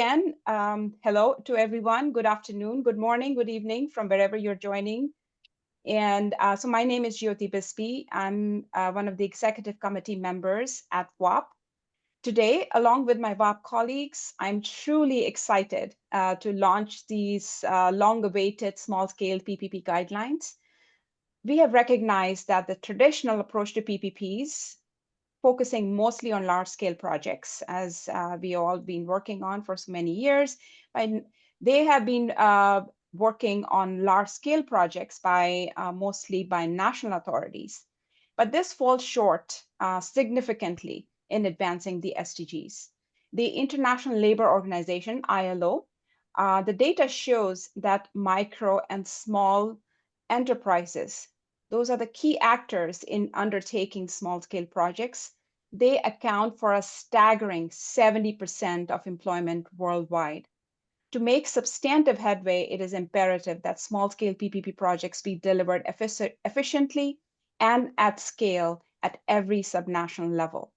Again, hello to everyone. Good afternoon, good morning, good evening from wherever you're joining. And so my name is Jyoti Bispi. I'm one of the executive committee members at WAPP. Today, along with my WAPP colleagues, I'm truly excited to launch these long-awaited small-scale PPP guidelines. We have recognized that the traditional approach to PPPs, focusing mostly on large-scale projects, as we all been working on for so many years. And they have been working on large-scale projects mostly by national authorities. But this falls short significantly in advancing the SDGs. The International Labour Organization, ILO, the data shows that micro and small enterprises, those are the key actors in undertaking small-scale projects. They account for a staggering 70% of employment worldwide. To make substantive headway, it is imperative that small-scale PPP projects be delivered efficiently and at scale at every subnational level.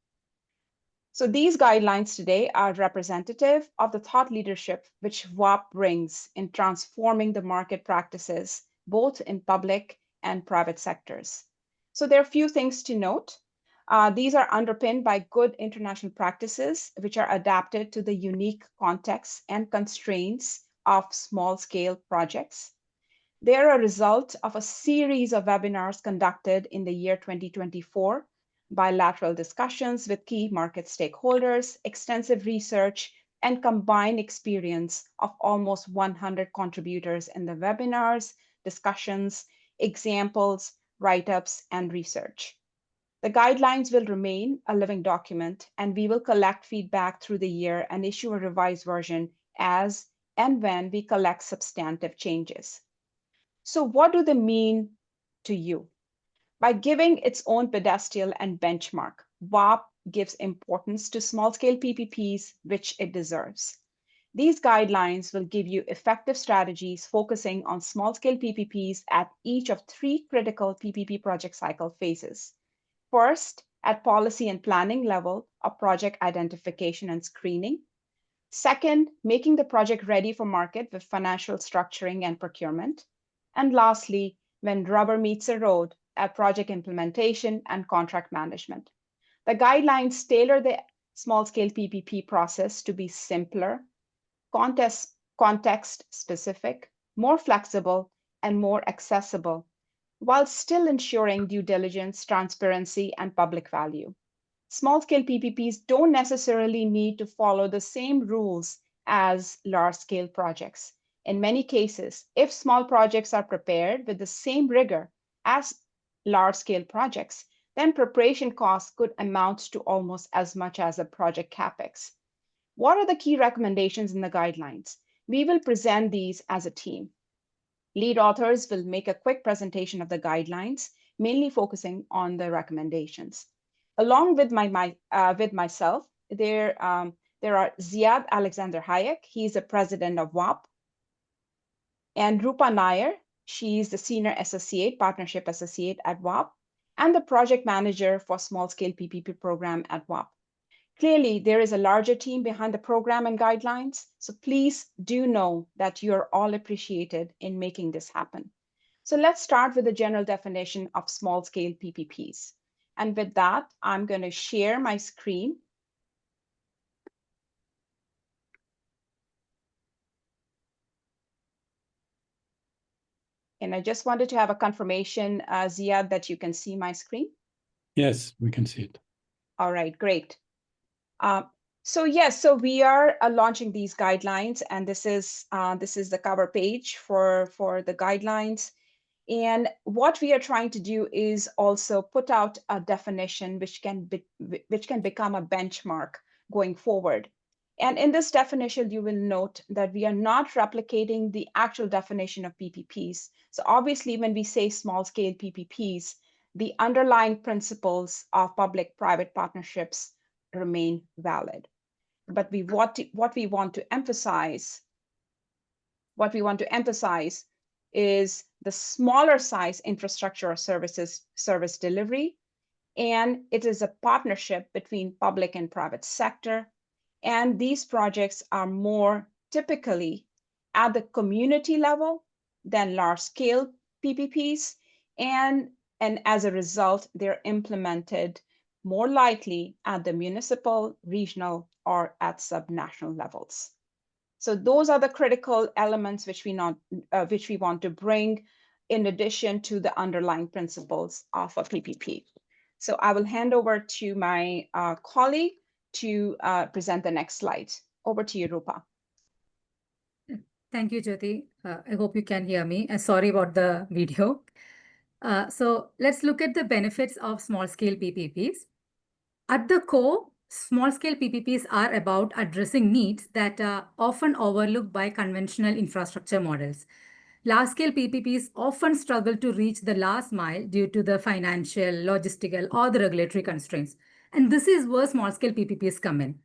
So these guidelines today are representative of the thought leadership which WAPP brings in transforming the market practices, both in public and private sectors. So there are a few things to note. These are underpinned by good international practices, which are adapted to the unique contexts and constraints of small-scale projects. They are a result of a series of webinars conducted in the year 2024, bilateral discussions with key market stakeholders, extensive research, and combined experience of almost 100 contributors in the webinars, discussions, examples, write-ups, and research. The guidelines will remain a living document, and we will collect feedback through the year and issue a revised version as and when we collect substantive changes. So what do they mean to you? By giving its own pedestal and benchmark, WAPP gives importance to small-scale PPPs, which it deserves. These guidelines will give you effective strategies focusing on small-scale PPPs at each of three critical PPP project cycle phases. First, at policy and planning level of project identification and screening. Second, making the project ready for market with financial structuring and procurement. And lastly, when rubber meets the road, at project implementation and contract management. The guidelines tailor the small-scale PPP process to be simpler, context-specific, more flexible, and more accessible, while still ensuring due diligence, transparency, and public value. Small-scale PPPs don't necessarily need to follow the same rules as large-scale projects. In many cases, if small projects are prepared with the same rigor as large-scale projects, then preparation costs could amount to almost as much as a project capex. What are the key recommendations in the guidelines? We will present these as a team. Lead authors will make a quick presentation of the guidelines, mainly focusing on the recommendations. Along with myself, there are Ziad Alexander Hayek. He's the president of WAPP. And Rupa Nair, she's the senior associate, partnership associate at WAPP, and the project manager for small-scale PPP program at WAPP. Clearly, there is a larger team behind the program and guidelines, so please do know that you're all appreciated in making this happen. So let's start with the general definition of small-scale PPPs. And with that, I'm going to share my screen. And I just wanted to have a confirmation, Ziad, that you can see my screen. Yes, we can see it. All right, great. So we are launching these guidelines, and this is the cover page for the guidelines. And what we are trying to do is also put out a definition which can become a benchmark going forward. And in this definition, you will note that we are not replicating the actual definition of PPPs. So obviously, when we say small-scale PPPs, the underlying principles of public-private partnerships remain valid. But what we want to emphasize is the smaller size infrastructure or service delivery, and it is a partnership between public and private sector, And these projects are more typically at the community level than large-scale PPPs. And as a result, they're implemented more likely at the municipal, regional, or at subnational levels. So those are the critical elements which we want to bring in addition to the underlying principles of a PPP. So I will hand over to my colleague to present the next slide. Over to you, Rupa. Thank you, Jyoti. I hope you can hear me. Sorry about the video. So let's look at the benefits of small-scale PPPs. At the core, small-scale PPPs are about addressing needs that are often overlooked by conventional infrastructure models. Large-scale PPPs often struggle to reach the last mile due to the financial, logistical, or the regulatory constraints. And this is where small-scale PPPs come in.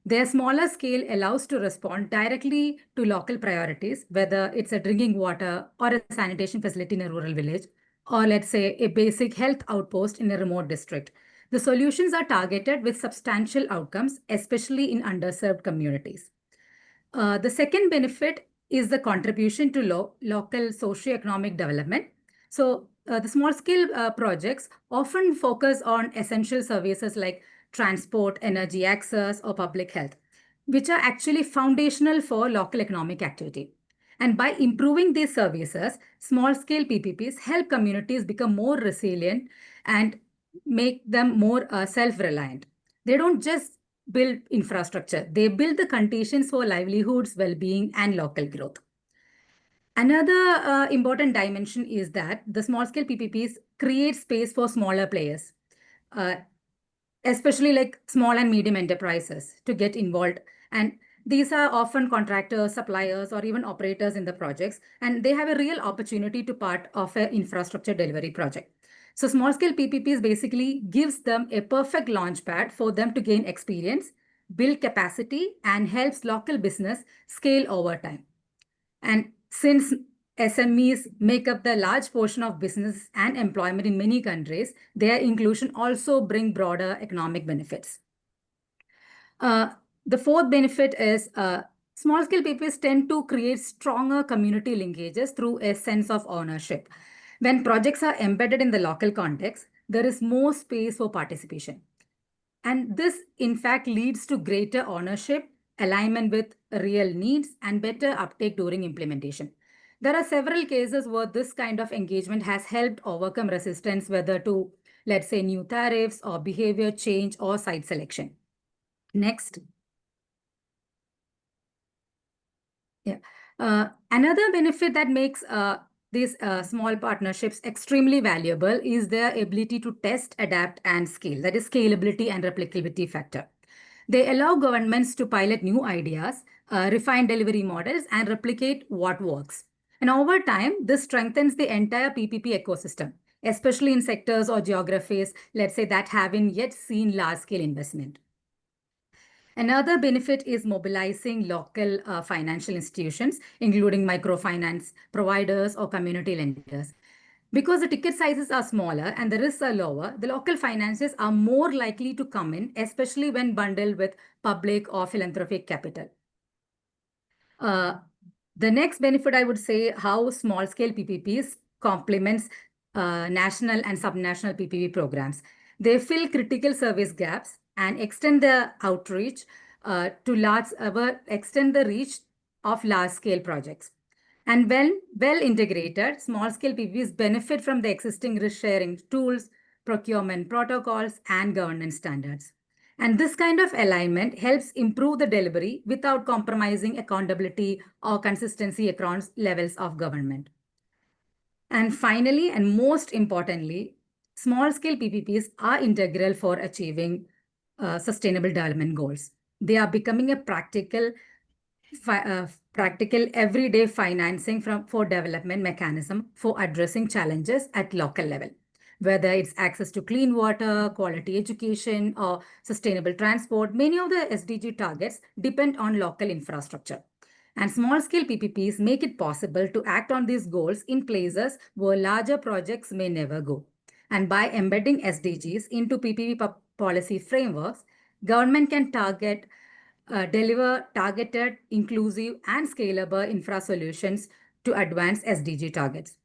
Their smaller scale allows to respond directly to local priorities, whether it's a drinking water or a sanitation facility in a rural village, or let's say a basic health outpost in a remote district. The solutions are targeted with substantial outcomes, especially in underserved communities. The second benefit is the contribution to local socioeconomic development. So the small scale projects often focus on essential services like transport, energy access, or public health, which are actually foundational for local economic activity. And by improving these services, small scale PPPs help communities become more resilient and make them more self-reliant. They don't just build infrastructure, they build the conditions for livelihoods, well-being, and local growth. Another important dimension is that the small-scale PPPs create space for smaller players, uh, especially like small and medium enterprises to get involved. And these are often contractors, suppliers, or even operators in the projects, and they have a real opportunity to part of an infrastructure delivery project. So small scale PPPs basically gives them a perfect launchpad for them to gain experience, build capacity, and helps local business scale over time. And since SMEs make up the large portion of business and employment in many countries, their inclusion also bring broader economic benefits. The fourth benefit is small-scale PPPs tend to create stronger community linkages through a sense of ownership. When projects are embedded in the local context, there is more space for participation. And this, in fact, leads to greater ownership, alignment with real needs, and better uptake during implementation. There are several cases where this kind of engagement has helped overcome resistance, whether to, let's say, new tariffs or behavior change or site selection. Next. Yeah. Another benefit that makes these small partnerships extremely valuable is their ability to test, adapt, and scale. That is scalability and replicability factor. They allow governments to pilot new ideas, refine delivery models, and replicate what works. And over time, this strengthens the entire PPP ecosystem, especially in sectors or geographies, let's say, that haven't yet seen large-scale investment. Another benefit is mobilizing local financial institutions, including microfinance providers or community lenders. Because the ticket sizes are smaller and the risks are lower, the local finances are more likely to come in, especially when bundled with public or philanthropic capital. The next benefit, I would say, how small-scale PPPs complements national and subnational PPP programs. They fill critical service gaps and extend the outreach extend the reach of large-scale projects. And when well integrated, small-scale PPPs benefit from the existing risk-sharing tools, procurement protocols, and governance standards. And this kind of alignment helps improve the delivery without compromising accountability or consistency across levels of government. And finally, and most importantly, small-scale PPPs are integral for achieving sustainable development goals. They are becoming a practical everyday financing for development mechanism for addressing challenges at local level, whether it's access to clean water, quality education, or sustainable transport. Many of the SDG targets depend on local infrastructure. And small-scale PPPs make it possible to act on these goals in places where larger projects may never go. And by embedding SDGs into PPP policy frameworks, government can target deliver targeted, inclusive, and scalable infra solutions to advance SDG targets.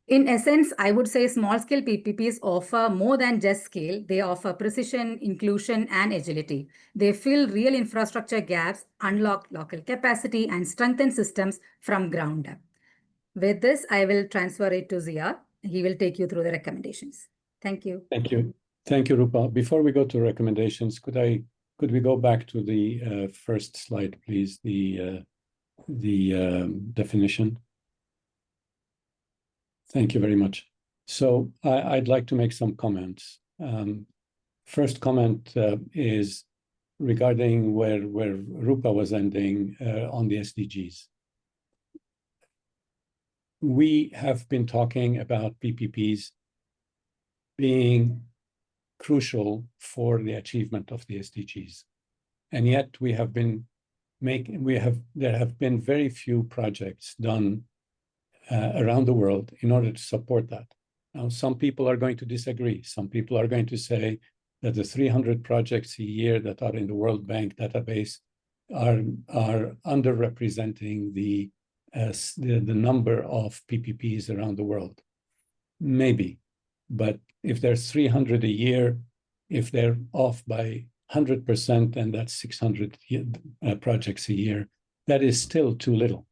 In essence, I would say small-scale PPPs offer more than just scale. They offer precision, inclusion, and agility. They fill real infrastructure gaps, unlock local capacity, and strengthen systems from ground up. With this, I will transfer it to Zia. He will take you through the recommendations. Thank you. Thank you. Thank you, Rupa. Before we go to recommendations, could we go back to the first slide, please? The definition. Thank you very much. So I'd like to make some comments. First comment is regarding where Rupa was ending on the SDGs. We have been talking about PPPs being crucial for the achievement of the SDGs. And yet there have been very few projects done around the world in order to support that. Now, some people are going to disagree. Some people are going to say that the 300 projects a year that are in the World Bank database are underrepresenting the number of PPPs around the world. Maybe, but if there's 300 a year, if they're off by 100%, and that's 600 projects a year, that is still too little.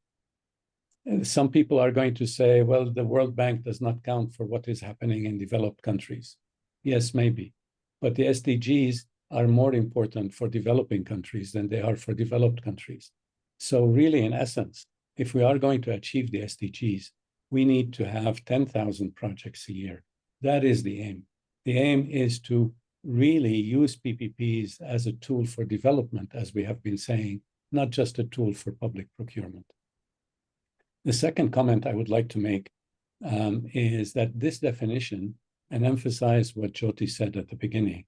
Some people are going to say, well, the World Bank does not count for what is happening in developed countries. Yes, maybe. But the SDGs are more important for developing countries than they are for developed countries. So really, in essence, if we are going to achieve the SDGs, we need to have 10,000 projects a year. That is the aim. The aim is to really use PPPs as a tool for development, as we have been saying, not just a tool for public procurement. The second comment I would like to make is that this definition, and emphasize what Jyoti said at the beginning,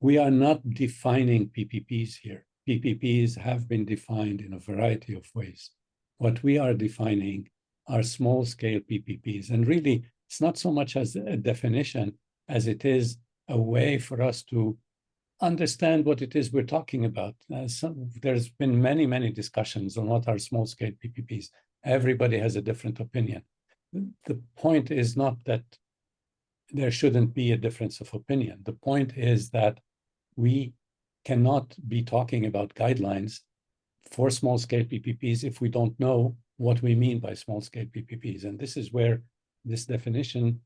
we are not defining PPPs here. PPPs have been defined in a variety of ways. What we are defining are small-scale PPPs. And really, it's not so much as a definition as it is a way for us to understand what it is we're talking about. There's been many, many discussions on what are small-scale PPPs. Everybody has a different opinion. The point is not that there shouldn't be a difference of opinion. The point is that we cannot be talking about guidelines for small-scale PPPs if we don't know what we mean by small-scale PPPs. And this is where this definition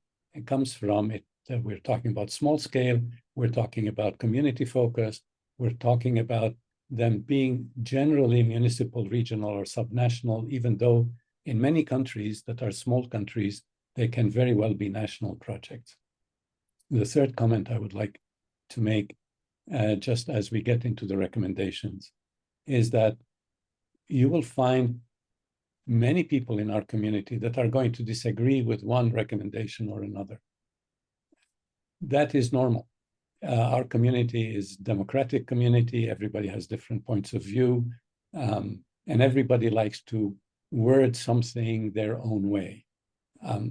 comes from. We're talking about small-scale, we're talking about community-focused, we're talking about them being generally municipal, regional, or subnational, even though in many countries that are small countries, they can very well be national projects. The third comment I would like to make, just as we get into the recommendations, is that you will find many people in our community that are going to disagree with one recommendation or another. That is normal. Our community is a democratic community. Everybody has different points of view, and everybody likes to word something their own way.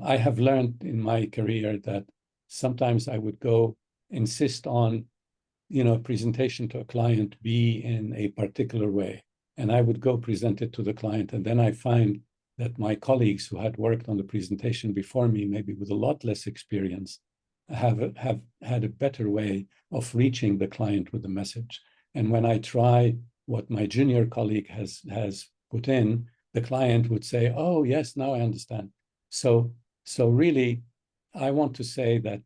I have learned in my career that sometimes I would go insist on, a presentation to a client be in a particular way, and I would go present it to the client, and then I find that my colleagues who had worked on the presentation before me, maybe with a lot less experience, have had a better way of reaching the client with the message. And when I try what my junior colleague has put in, the client would say, oh, yes, now I understand. So really, I want to say that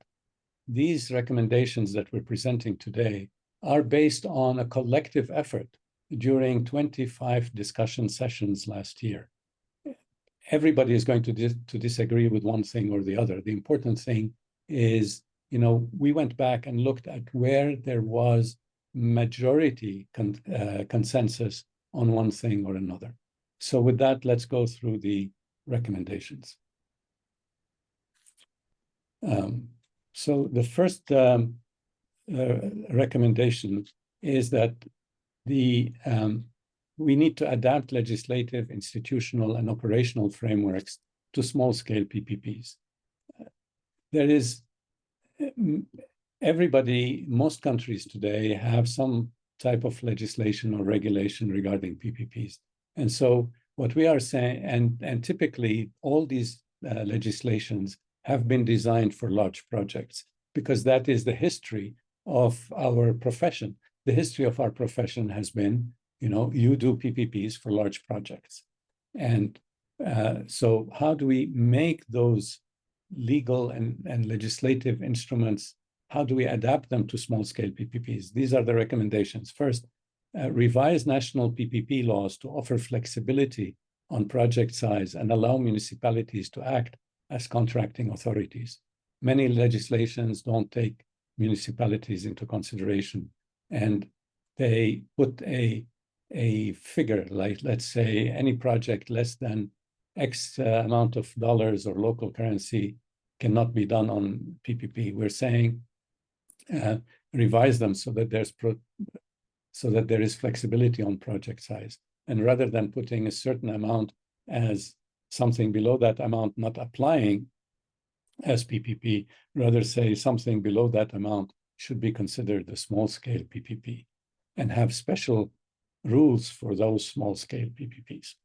these recommendations that we're presenting today are based on a collective effort during 25 discussion sessions last year. Everybody is going to disagree with one thing or the other. The important thing is, we went back and looked at where there was majority consensus on one thing or another. So with that, let's go through the recommendations. So the first recommendation is that we need to adapt legislative, institutional, and operational frameworks to small-scale PPPs. There is most countries today have some type of legislation or regulation regarding PPPs. And so what we are saying, and typically all these legislations have been designed for large projects, because that is the history of our profession. The history of our profession has been, you do PPPs for large projects. And so how do we make those legal and legislative instruments, how do we adapt them to small-scale PPPs? These are the recommendations. First, revise national PPP laws to offer flexibility on project size and allow municipalities to act as contracting authorities. Many legislations don't take municipalities into consideration, and they put a figure, like let's say any project less than X amount of dollars or local currency cannot be done on PPP. We're saying revise them so that there is flexibility on project size. And rather than putting a certain amount as something below that amount not applying as PPP, rather say something below that amount should be considered a small-scale PPP, and have special rules for those small-scale PPPs.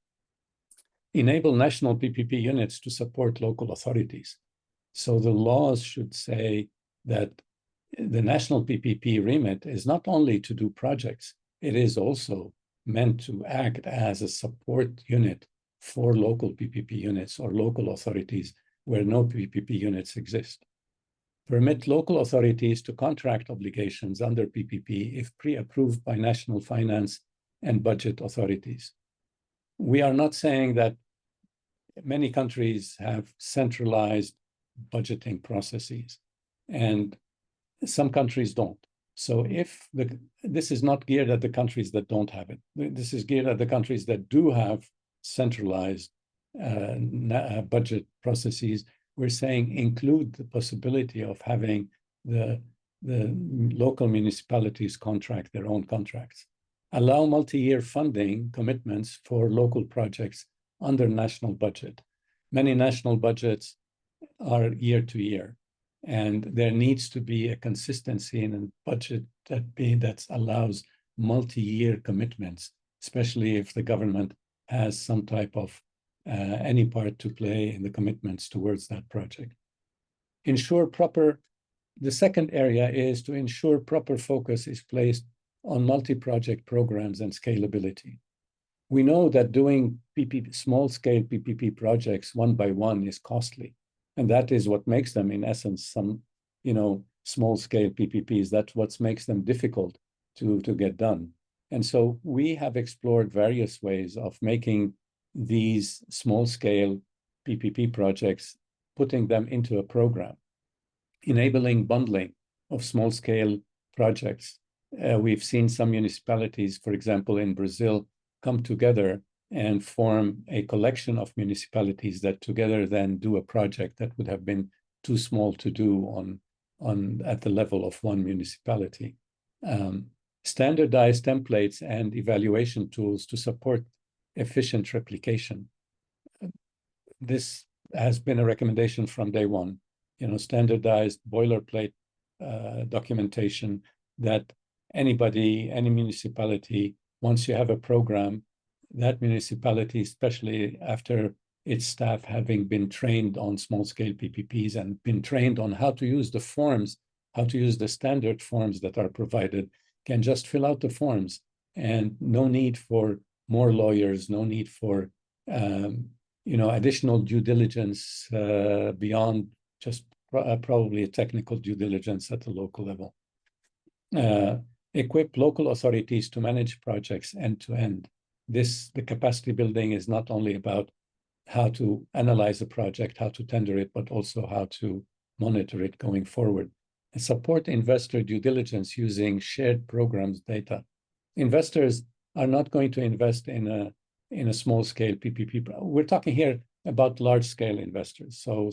Enable national PPP units to support local authorities. So the laws should say that the national PPP remit is not only to do projects, it is also meant to act as a support unit for local PPP units or local authorities where no PPP units exist. Permit local authorities to contract obligations under PPP if pre-approved by national finance and budget authorities. We are not saying that many countries have centralized budgeting processes, and some countries don't. So if this is not geared at the countries that don't have it, this is geared at the countries that do have centralized budget processes. We're saying include the possibility of having the local municipalities contract their own contracts. Allow multi-year funding commitments for local projects under national budget. Many national budgets are year to year, and there needs to be a consistency in a budget that allows multi-year commitments, especially if the government has some type of any part to play in the commitments towards that project. The second area is to ensure proper focus is placed on multi-project programs and scalability. We know that doing small-scale PPP projects one by one is costly, and that is what makes them, in essence, some small-scale PPPs. That's what makes them difficult to get done. And so we have explored various ways of making these small-scale PPP projects, putting them into a program, enabling bundling of small-scale projects. We've seen some municipalities, for example, in Brazil, come together and form a collection of municipalities that together then do a project that would have been too small to do at the level of one municipality. Standardized templates and evaluation tools to support efficient replication. This has been a recommendation from day one, standardized boilerplate documentation that any municipality, once you have a program, that municipality, especially after its staff having been trained on small-scale PPPs and been trained on how to use the forms, how to use the standard forms that are provided, can just fill out the forms, and no need for more lawyers, no need for additional due diligence beyond just probably a technical due diligence at the local level. Equip local authorities to manage projects end to end. The capacity building is not only about how to analyze a project, how to tender it, but also how to monitor it going forward. And support investor due diligence using shared programs data. Investors are not going to invest in a small-scale PPP. We're talking here about large-scale investors, so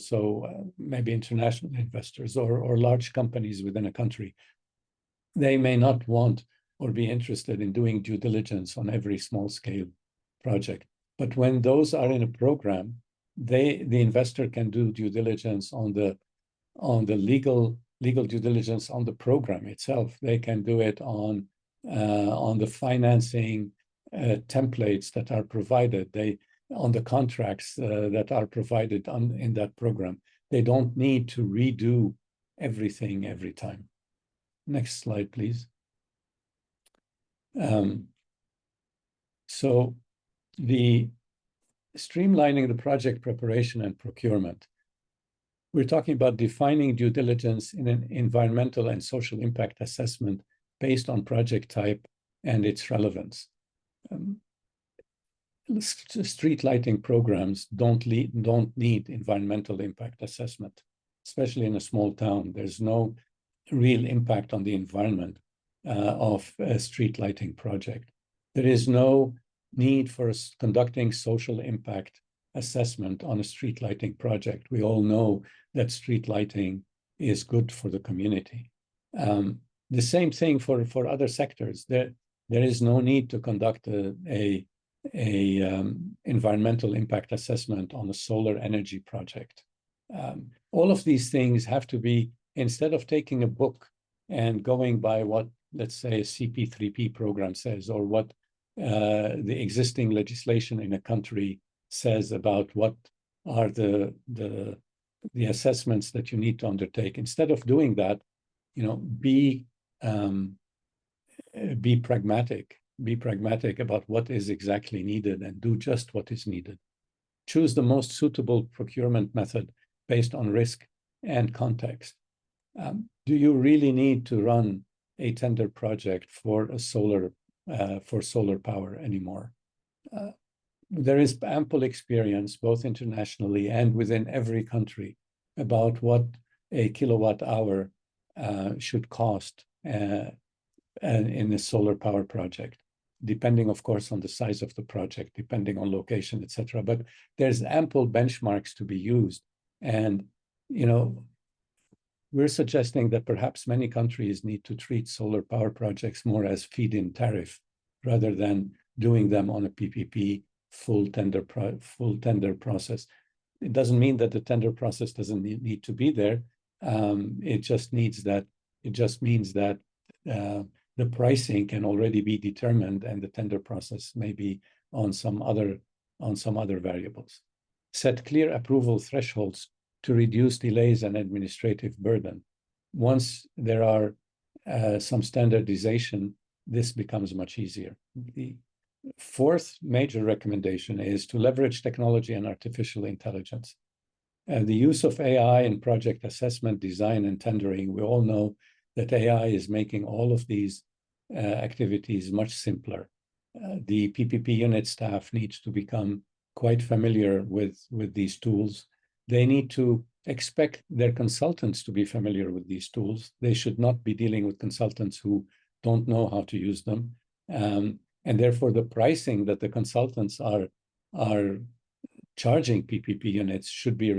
maybe international investors or large companies within a country. They may not want or be interested in doing due diligence on every small-scale project. But when those are in a program, the investor can do due diligence on the legal due diligence on the program itself. They can do it on on the financing templates that are provided, on the contracts that are provided in that program. They don't need to redo everything every time. Next slide, please. So the streamlining the project preparation and procurement. We're talking about defining due diligence in an environmental and social impact assessment based on project type and its relevance. Street lighting programs don't need environmental impact assessment, especially in a small town. There's no real impact on the environment of a street lighting project. There is no need for conducting social impact assessment on a street lighting project. We all know that street lighting is good for the community. The same thing for other sectors. There is no need to conduct a environmental impact assessment on a solar energy project. All of these things have to be, instead of taking a book and going by what, let's say, a CP3P program says, or what the existing legislation in a country says about what are the assessments that you need to undertake. Instead of doing that, be pragmatic. Be pragmatic about what is exactly needed and do just what is needed. Choose the most suitable procurement method based on risk and context. Do you really need to run a tender project for solar power anymore? There is ample experience, both internationally and within every country, about what a kilowatt hour should cost in a solar power project, depending, of course, on the size of the project, depending on location, etc. But there's ample benchmarks to be used. And, we're suggesting that perhaps many countries need to treat solar power projects more as feed-in tariff rather than doing them on a PPP full tender process. It doesn't mean that the tender process doesn't need to be there. It just means that the pricing can already be determined, and the tender process may be on some other variables. Set clear approval thresholds to reduce delays and administrative burden. Once there are some standardization, this becomes much easier. The fourth major recommendation is to leverage technology and artificial intelligence. The use of AI in project assessment, design, and tendering. We all know that AI is making all of these activities much simpler. The PPP unit staff needs to become quite familiar with these tools. They need to expect their consultants to be familiar with these tools. They should not be dealing with consultants who don't know how to use them. And therefore, the pricing that the consultants are charging PPP units should be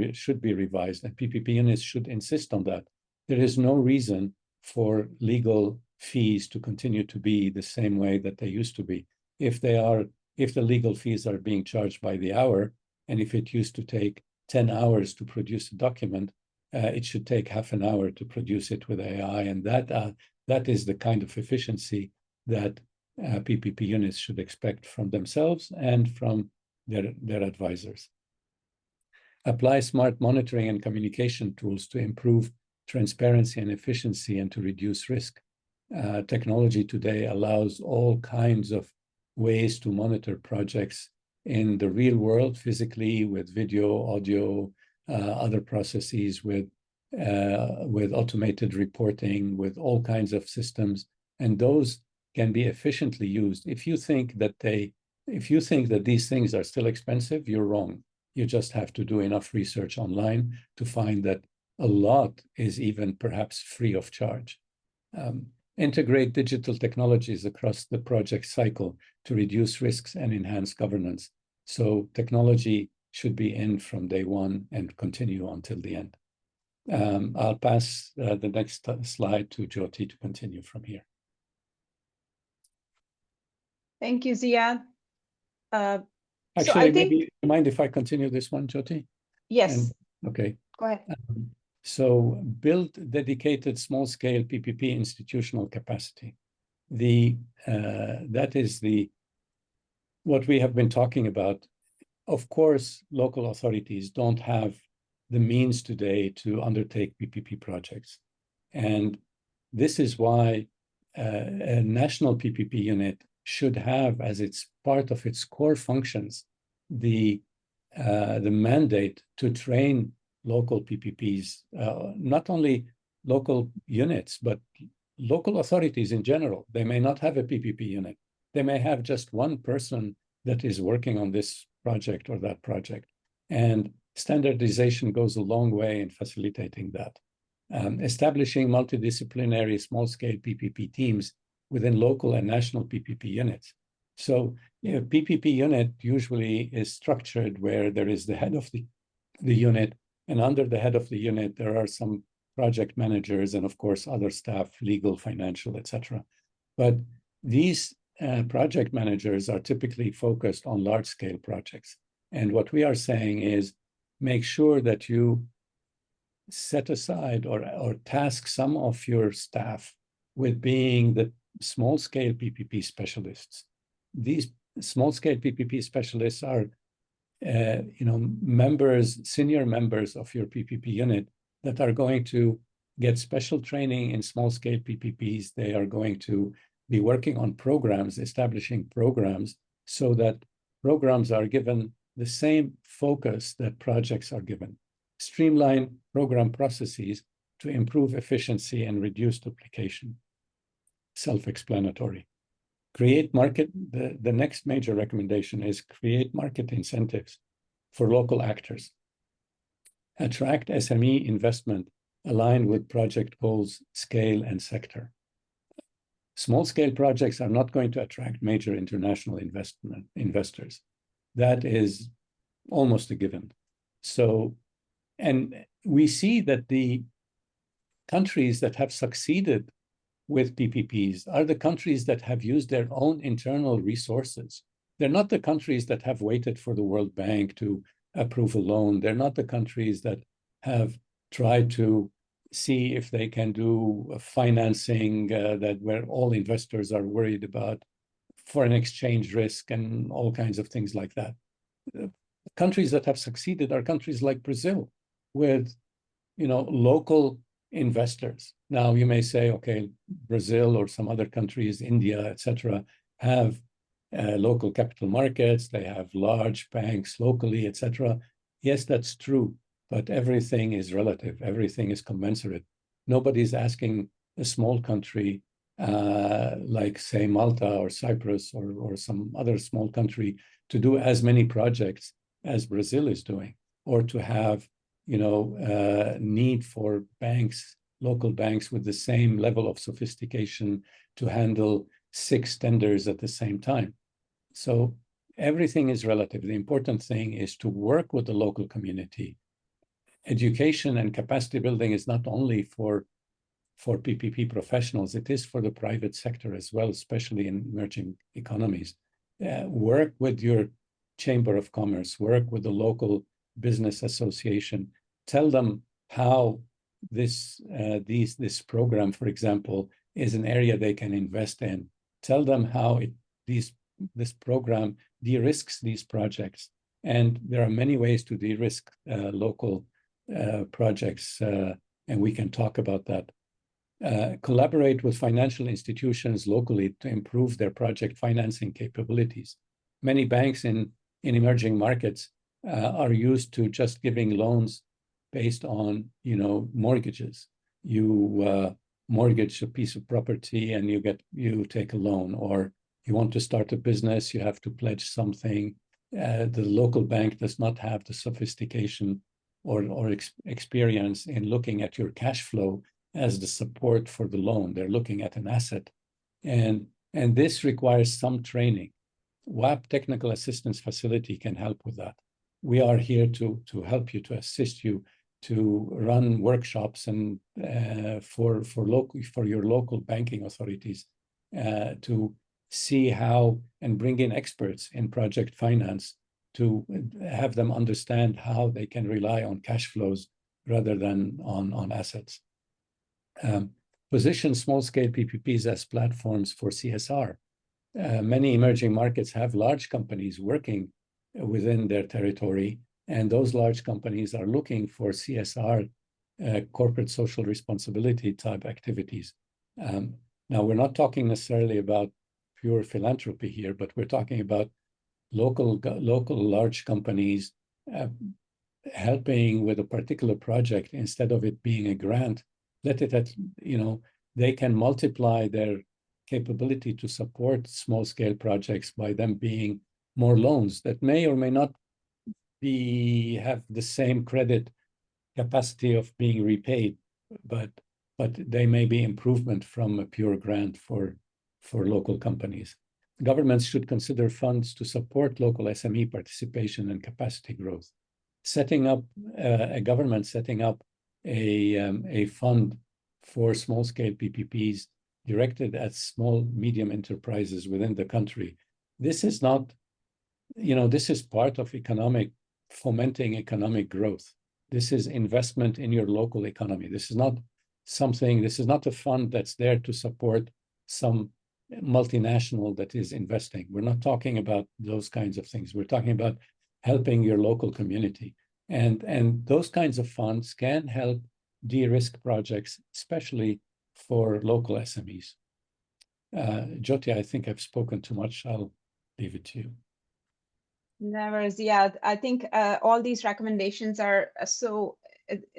revised, and PPP units should insist on that. There is no reason for legal fees to continue to be the same way that they used to be. If the legal fees are being charged by the hour, and if it used to take 10 hours to produce a document, it should take half an hour to produce it with AI, and that is the kind of efficiency that PPP units should expect from themselves and from their advisors. Apply smart monitoring and communication tools to improve transparency and efficiency and to reduce risk. Technology today allows all kinds of ways to monitor projects in the real world, physically, with video, audio, other processes, with automated reporting, with all kinds of systems, and those can be efficiently used. If you think that these things are still expensive, you're wrong. You just have to do enough research online to find that a lot is even perhaps free of charge. Integrate digital technologies across the project cycle to reduce risks and enhance governance. So technology should be in from day one and continue until the end. I'll pass the next slide to Jyoti to continue from here. Thank you, Ziad. Actually, maybe you mind if I continue this one, Jyoti? Yes. Okay. Go ahead. So build dedicated small-scale PPP institutional capacity. that is what we have been talking about. Of course, local authorities don't have the means today to undertake PPP projects. And this is why a national PPP unit should have, as its part of its core functions, the mandate to train local PPPs, not only local units, but local authorities in general. They may not have a PPP unit. They may have just one person that is working on this project or that project. And standardization goes a long way in facilitating that. Establishing multidisciplinary small-scale PPP teams within local and national PPP units. So PPP unit usually is structured where there is the head of the unit, and under the head of the unit, there are some project managers and of course other staff, legal, financial, etc. But these project managers are typically focused on large-scale projects. And what we are saying is make sure that you set aside or task some of your staff with being the small-scale PPP specialists. These small-scale PPP specialists are senior members of your PPP unit that are going to get special training in small-scale PPPs. They are going to be working on programs, establishing programs, so that programs are given the same focus that projects are given. Streamline program processes to improve efficiency and reduce duplication. Self-explanatory. Create market, the next major recommendation is create market incentives for local actors. Attract SME investment aligned with project goals, scale, and sector. Small-scale projects are not going to attract major international investors. That is almost a given. So, and we see that the countries that have succeeded with PPPs are the countries that have used their own internal resources. They're not the countries that have waited for the World Bank to approve a loan. They're not the countries that have tried to see if they can do financing where all investors are worried about foreign exchange risk and all kinds of things like that. Countries that have succeeded are countries like Brazil with, local investors. Now you may say, okay, Brazil or some other countries, India, etc., have local capital markets. They have large banks locally, etc. Yes, that's true, but everything is relative. Everything is commensurate. Nobody's asking a small country like, say, Malta or Cyprus or some other small country to do as many projects as Brazil is doing, or to have need for banks, local banks with the same level of sophistication to handle 6 tenders at the same time. So everything is relative. The important thing is to work with the local community. Education and capacity building is not only for PPP professionals, it is for the private sector as well, especially in emerging economies. Work with your Chamber of Commerce, work with the local business association. Tell them how this program, for example, is an area they can invest in. Tell them how this program de-risks these projects. And there are many ways to de-risk local projects, and we can talk about that. Collaborate with financial institutions locally to improve their project financing capabilities. Many banks in emerging markets are used to just giving loans based on, mortgages. You mortgage a piece of property and you take a loan, or you want to start a business, you have to pledge something. The local bank does not have the sophistication or experience in looking at your cash flow as the support for the loan. They're looking at an asset. And this requires some training. WAPPP Technical Assistance Facility can help with that. We are here to help you, to assist you, to run workshops and for your local banking authorities to see how and bring in experts in project finance to have them understand how they can rely on cash flows rather than on assets. position small-scale PPPs as platforms for CSR. Many emerging markets have large companies working within their territory, and those large companies are looking for CSR, corporate social responsibility type activities. Now, we're not talking necessarily about pure philanthropy here, but we're talking about local large companies helping with a particular project instead of it being a grant. They can multiply their capability to support small-scale projects by them being more loans that may or may not have the same credit capacity of being repaid, but they may be improvement from a pure grant for local companies. Governments should consider funds to support local SME participation and capacity growth. A government setting up a fund for small-scale PPPs directed at small, medium enterprises within the country. This is not, this is part of fomenting economic growth. This is investment in your local economy. This is not a fund that's there to support some multinational that is investing. We're not talking about those kinds of things. We're talking about helping your local community. And those kinds of funds can help de-risk projects, especially for local SMEs. Jyoti, I think I've spoken too much. I'll leave it to you. Never, Ziad. I think all these recommendations are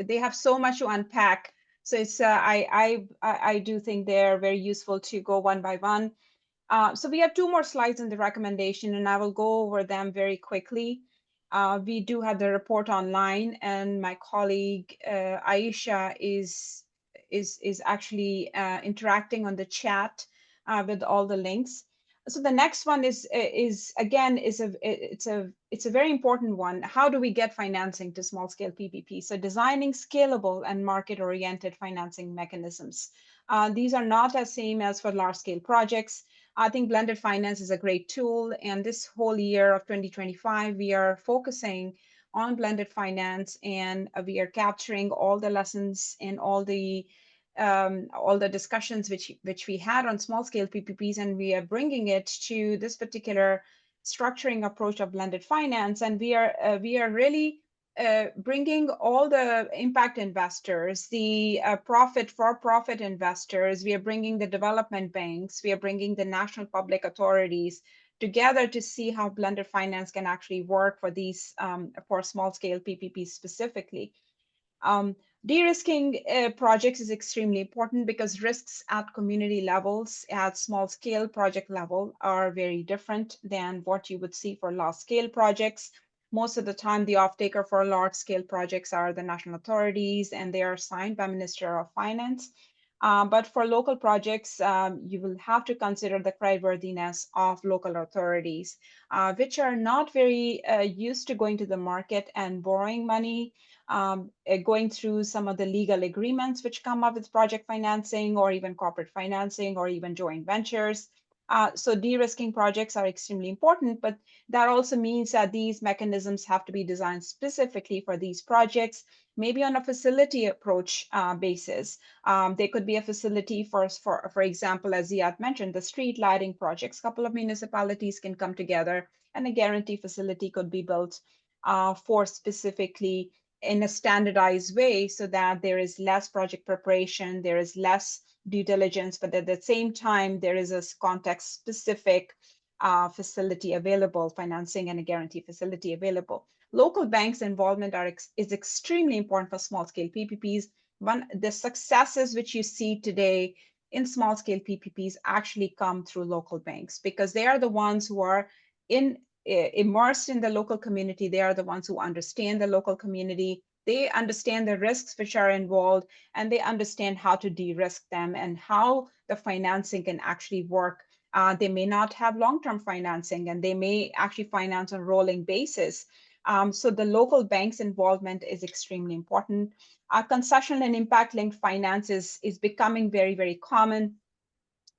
they have so much to unpack. So it's I do think they're very useful to go one by one. So we have 2 more slides in the recommendation, and I will go over them very quickly. We do have the report online, and my colleague Aisha is actually interacting on the chat with all the links. So the next one is a very important one. How do we get financing to small scale PPP? So designing scalable and market oriented financing mechanisms. These are not as same as for large scale projects. I think blended finance is a great tool, and this whole year of 2025, we are focusing on blended finance, and we are capturing all the lessons and all the discussions which we had on small scale PPPs, and we are bringing it to this particular structuring approach of blended finance, and we are really bringing all the impact investors, the for-profit investors, we are bringing the development banks, we are bringing the national public authorities together to see how blended finance can actually work for these, for small-scale PPPs specifically. De-risking projects is extremely important because risks at community levels, at small-scale project level, are very different than what you would see for large-scale projects. Most of the time, the off-taker for large-scale projects are the national authorities, and they are signed by Minister of Finance. But for local projects, you will have to consider the creditworthiness of local authorities, which are not very used to going to the market and borrowing money, going through some of the legal agreements which come up with project financing or even corporate financing or even joint ventures. So de-risking projects are extremely important, but that also means that these mechanisms have to be designed specifically for these projects, maybe on a facility approach basis. There could be a facility for example, as Ziad mentioned, the street lighting projects. A couple of municipalities can come together, and a guarantee facility could be built for specifically in a standardized way so that there is less project preparation, there is less due diligence, but at the same time, there is a context-specific facility available, financing and a guarantee facility available. Local banks' involvement is extremely important for small-scale PPPs. The successes which you see today in small-scale PPPs actually come through local banks because they are the ones who are immersed in the local community. They are the ones who understand the local community. They understand the risks which are involved, and they understand how to de-risk them and how the financing can actually work. They may not have long-term financing, and they may actually finance on a rolling basis. So the local bank's involvement is extremely important. Concession and impact-linked finance is becoming very, very common.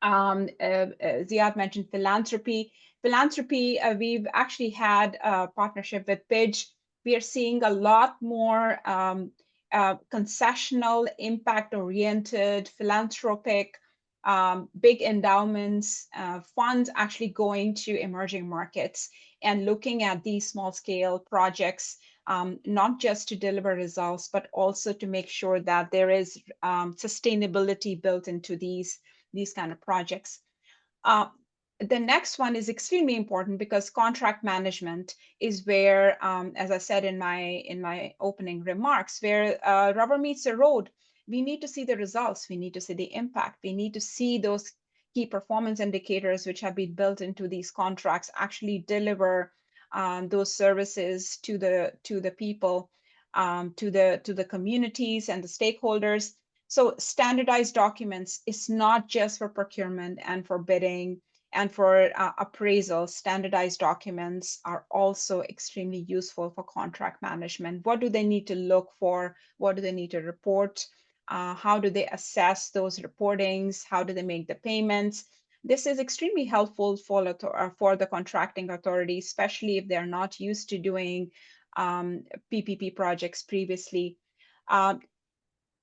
Ziad mentioned philanthropy. We've actually had a partnership with PIDGE. We are seeing a lot more concessional, impact-oriented, philanthropic, big endowments, funds actually going to emerging markets and looking at these small-scale projects, not just to deliver results, but also to make sure that there is sustainability built into these kind of projects. The next one is extremely important because contract management is where, as I said in my opening remarks, where rubber meets the road. We need to see the results. We need to see the impact. We need to see those key performance indicators which have been built into these contracts actually deliver those services to the people, to the communities and the stakeholders. So standardized documents is not just for procurement and for bidding and for appraisal. Standardized documents are also extremely useful for contract management. What do they need to look for? What do they need to report? How do they assess those reportings? How do they make the payments? This is extremely helpful for the contracting authority, especially if they're not used to doing PPP projects previously.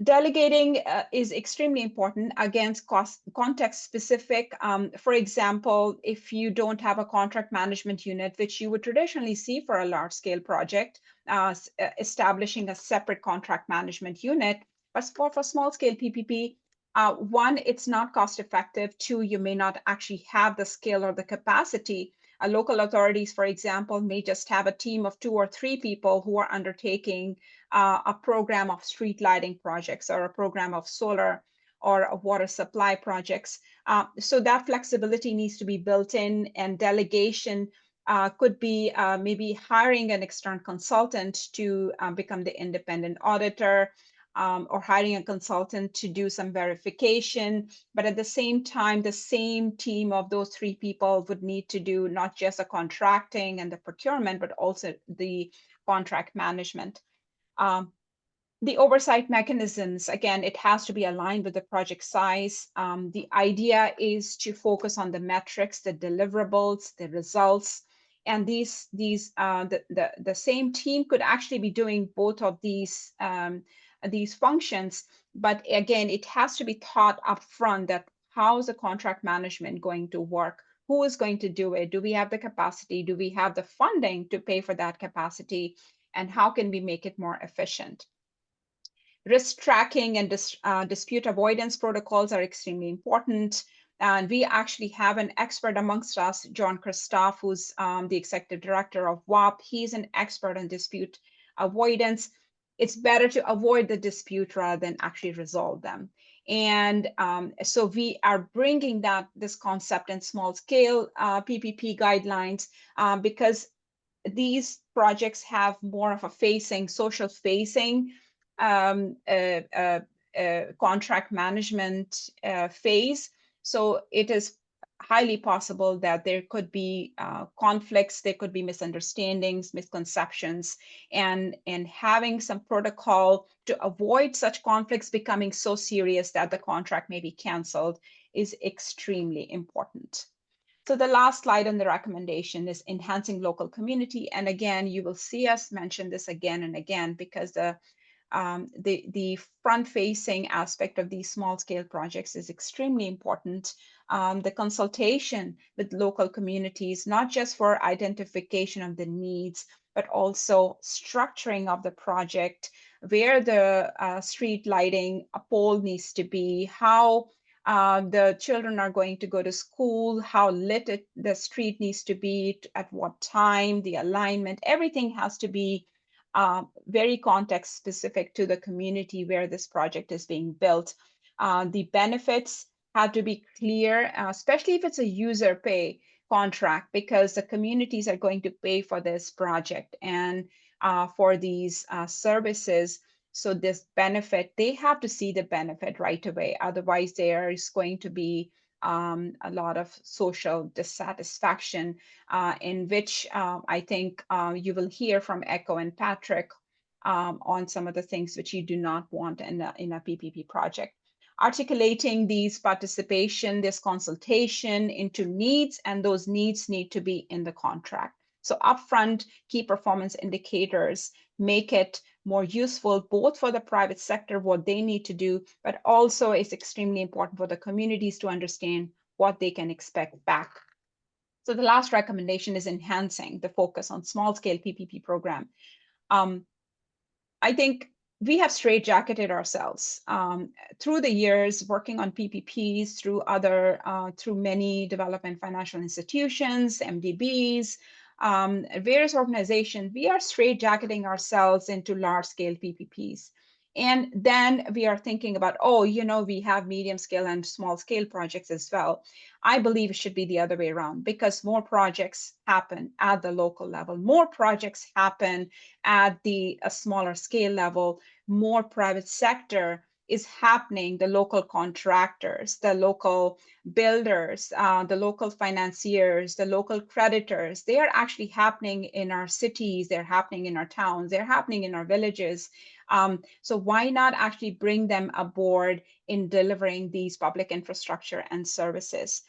Delegating is extremely important, again, context specific. For example, if you don't have a contract management unit, which you would traditionally see for a large scale project, establishing a separate contract management unit, but for small scale PPP, one, it's not cost effective. Two, you may not actually have the skill or the capacity. Local authorities, for example, may just have a team of 2 or 3 people who are undertaking a program of street lighting projects or a program of solar or of water supply projects. So that flexibility needs to be built in, and delegation could be maybe hiring an external consultant to become the independent auditor, or hiring a consultant to do some verification. But at the same time, the same team of those 3 people would need to do not just the contracting and the procurement, but also the contract management. The oversight mechanisms, again, it has to be aligned with the project size. The idea is to focus on the metrics, the deliverables, the results, and the same team could actually be doing both of these functions. But again, it has to be taught up front that how is the contract management going to work? Who is going to do it? Do we have the capacity? Do we have the funding to pay for that capacity? And how can we make it more efficient? Risk tracking and dispute avoidance protocols are extremely important. And we actually have an expert amongst us, John Christoph, who's the executive director of WAPPP. He's an expert on dispute avoidance. It's better to avoid the dispute rather than actually resolve them. And so we are bringing this concept in small scale PPP guidelines because these projects have more of a social facing contract management phase. So it is highly possible that there could be conflicts, there could be misunderstandings, misconceptions, and having some protocol to avoid such conflicts becoming so serious that the contract may be canceled is extremely important. So the last slide on the recommendation is enhancing local community. And again, you will see us mention this again and again because the front-facing aspect of these small-scale projects is extremely important. The consultation with local communities, not just for identification of the needs, but also structuring of the project, where the street lighting pole needs to be, how the children are going to go to school, how lit the street needs to be, at what time, the alignment, everything has to be very context specific to the community where this project is being built. The benefits have to be clear, especially if it's a user pay contract, because the communities are going to pay for this project and for these services. So this benefit, they have to see the benefit right away. Otherwise, there is going to be a lot of social dissatisfaction, in which I think you will hear from Echo and Patrick on some of the things which you do not want in a PPP project. Articulating these participation, this consultation into needs, and those needs need to be in the contract. So upfront key performance indicators make it more useful, both for the private sector, what they need to do, but also it's extremely important for the communities to understand what they can expect back. So the last recommendation is enhancing the focus on small-scale PPP program. I think we have straitjacketed ourselves through the years working on PPPs through many development financial institutions, MDBs, various organizations. We are straitjacketing ourselves into large-scale PPPs. And then we are thinking about, oh, we have medium scale and small scale projects as well. I believe it should be the other way around, because more projects happen at the local level. More projects happen at the smaller scale level. More private sector is happening. The local contractors, the local builders, the local financiers, the local creditors, they are actually happening in our cities, they're happening in our towns, they're happening in our villages. So why not actually bring them aboard in delivering these public infrastructure and services?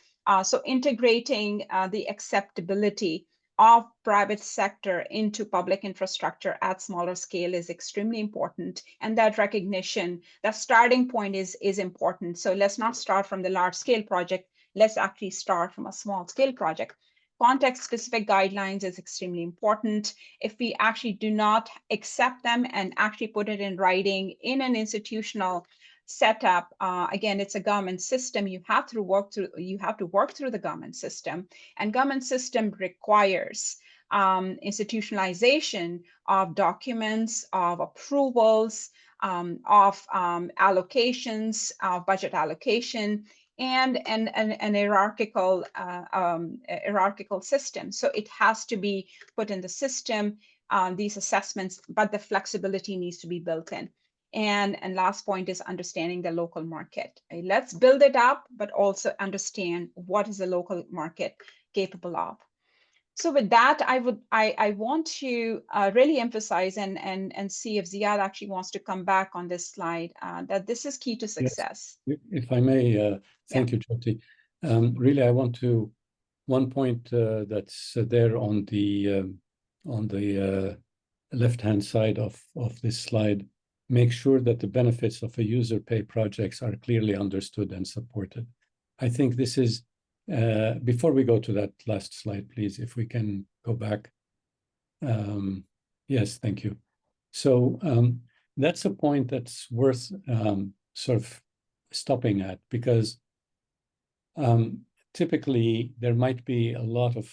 So integrating the acceptability of private sector into public infrastructure at smaller scale is extremely important. And that recognition, that starting point is important. So let's not start from the large scale project. Let's actually start from a small scale project. Context specific guidelines is extremely important. If we actually do not accept them and actually put it in writing in an institutional setup, again, it's a government system. You have to work through the government system, and government system requires institutionalization of documents, of approvals, of allocations, of budget allocation, and an hierarchical system. So it has to be put in the system, these assessments, but the flexibility needs to be built in. And last point is understanding the local market. Let's build it up, but also understand what is the local market capable of. So with that, I want to really emphasize and see if Ziad actually wants to come back on this slide, that this is key to success. Yes. If I may, thank you, Jyoti. Really, I want to, one point that's there on the left-hand side of this slide, make sure that the benefits of a user pay projects are clearly understood and supported. I think this is, before we go to that last slide, please, if we can go back. Yes, thank you. So that's a point that's worth sort of stopping at, because typically there might be a lot of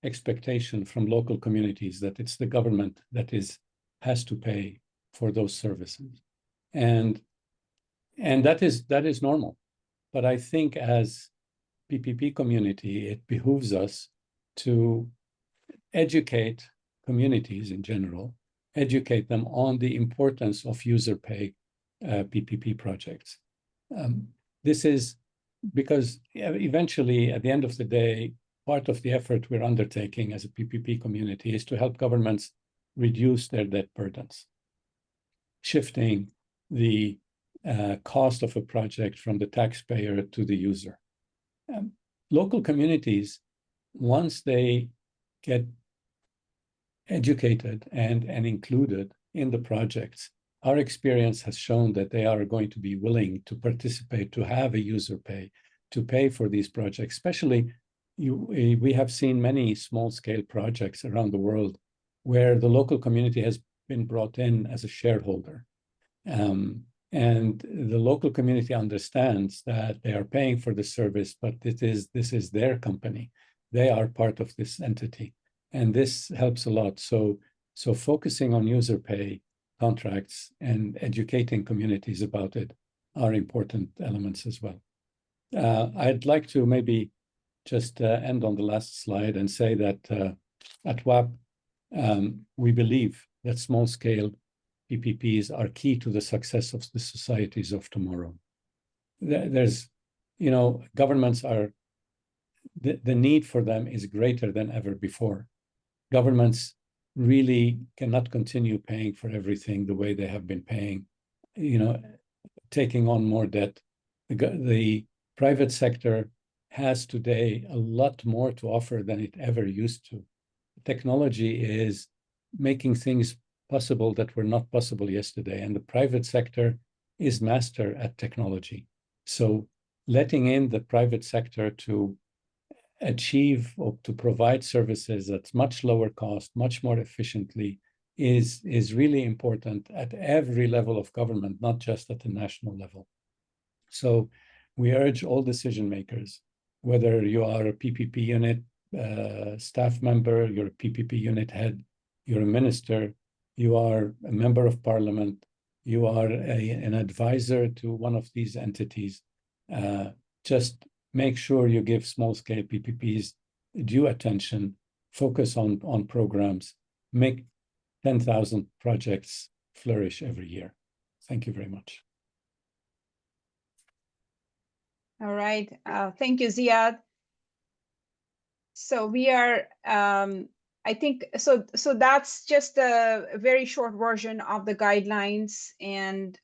expectation from local communities that it's the government that has to pay for those services, and that is normal. But I think as PPP community, it behooves us to educate communities in general, educate them on the importance of user pay PPP projects. This is because eventually, at the end of the day, part of the effort we're undertaking as a PPP community is to help governments reduce their debt burdens, shifting the cost of a project from the taxpayer to the user. Local communities, once they get educated and included in the projects, our experience has shown that they are going to be willing to participate, to have a user pay, to pay for these projects. Especially, we have seen many small-scale projects around the world where the local community has been brought in as a shareholder. And the local community understands that they are paying for the service, but this is their company. They are part of this entity, and this helps a lot. So focusing on user pay contracts and educating communities about it are important elements as well. I'd like to maybe just end on the last slide and say that at WAPP, we believe that small-scale PPPs are key to the success of the societies of tomorrow. There's, governments are, the need for them is greater than ever before. Governments really cannot continue paying for everything the way they have been paying, taking on more debt. The private sector has today a lot more to offer than it ever used to. Technology is making things possible that were not possible yesterday. And the private sector is master at technology. So letting in the private sector to achieve or to provide services at much lower cost, much more efficiently, is really important at every level of government, not just at the national level. So we urge all decision makers, whether you are a PPP unit staff member, you're a PPP unit head, you're a minister, you are a member of parliament, you are an advisor to one of these entities, just make sure you give small-scale PPPs due attention, focus on programs, make 10,000 projects flourish every year. Thank you very much. All right. Thank you, Ziad. So we are, I think, so that's just a very short version of the guidelines. And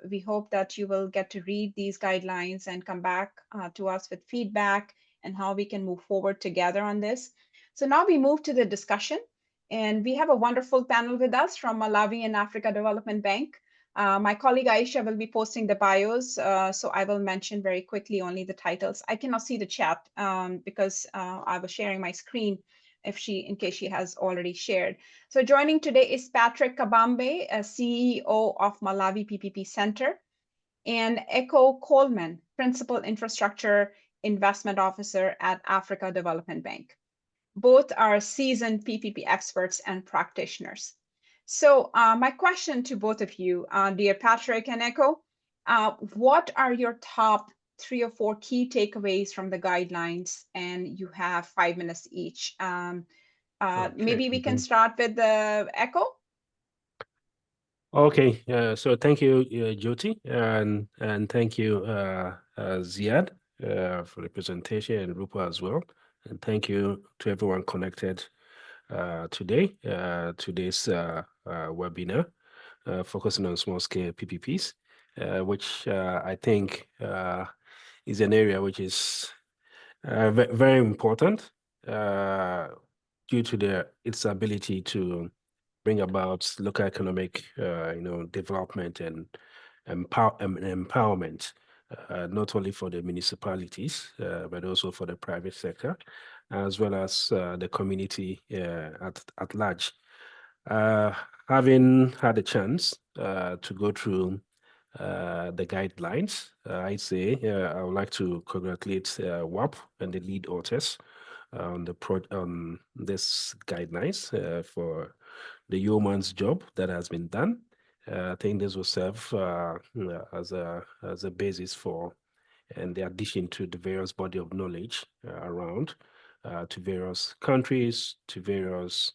we hope that you will get to read these guidelines and come back to us with feedback and how we can move forward together on this. So now we move to the discussion. And we have a wonderful panel with us from Malawi and Africa Development Bank. My colleague Aisha will be posting the bios, so I will mention very quickly only the titles. I cannot see the chat because I was sharing my screen in case she has already shared. So joining today is Patrick Kabambe, CEO of Malawi PPP Center, and Echo Coleman, Principal Infrastructure Investment Officer at Africa Development Bank. Both are seasoned PPP experts and practitioners. So my question to both of you, dear Patrick and Echo, what are your top 3 or 4 key takeaways from the guidelines? And you have 5 minutes each. Maybe we can start with the Echo. Okay, so thank you, Jyoti, and thank you, Ziad, for the presentation, and Rupa as well. And thank you to everyone connected today, today's webinar, focusing on small-scale PPPs, which I think is an area which is very important due to its ability to bring about local economic, development and empowerment, not only for the municipalities, but also for the private sector, as well as the community at large. Having had a chance to go through the guidelines, I'd say I would like to congratulate WAPPP and the lead authors on this guidelines for the yeoman's job that has been done. I think this will serve as a basis for, and the addition to the various body of knowledge around to various countries, to various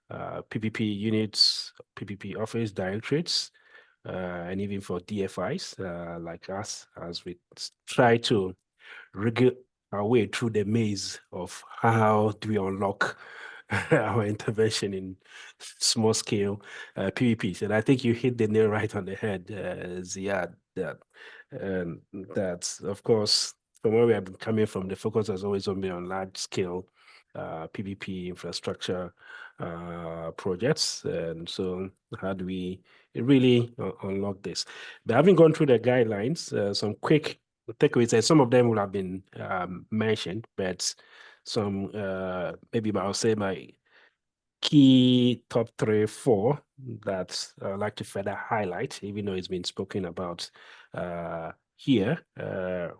PPP units, PPP office directorates, and even for DFIs like us, as we try to wriggle our way through the maze of how do we unlock our intervention in small scale PPPs. And I think you hit the nail right on the head, Ziad, that's, of course, from where we have been coming from, the focus has always been on large scale PPP infrastructure projects. And so how do we really unlock this? But having gone through the guidelines, some quick takeaways, and some of them will have been mentioned, but some maybe I'll say my key top 3 or 4 that I'd like to further highlight, even though it's been spoken about here.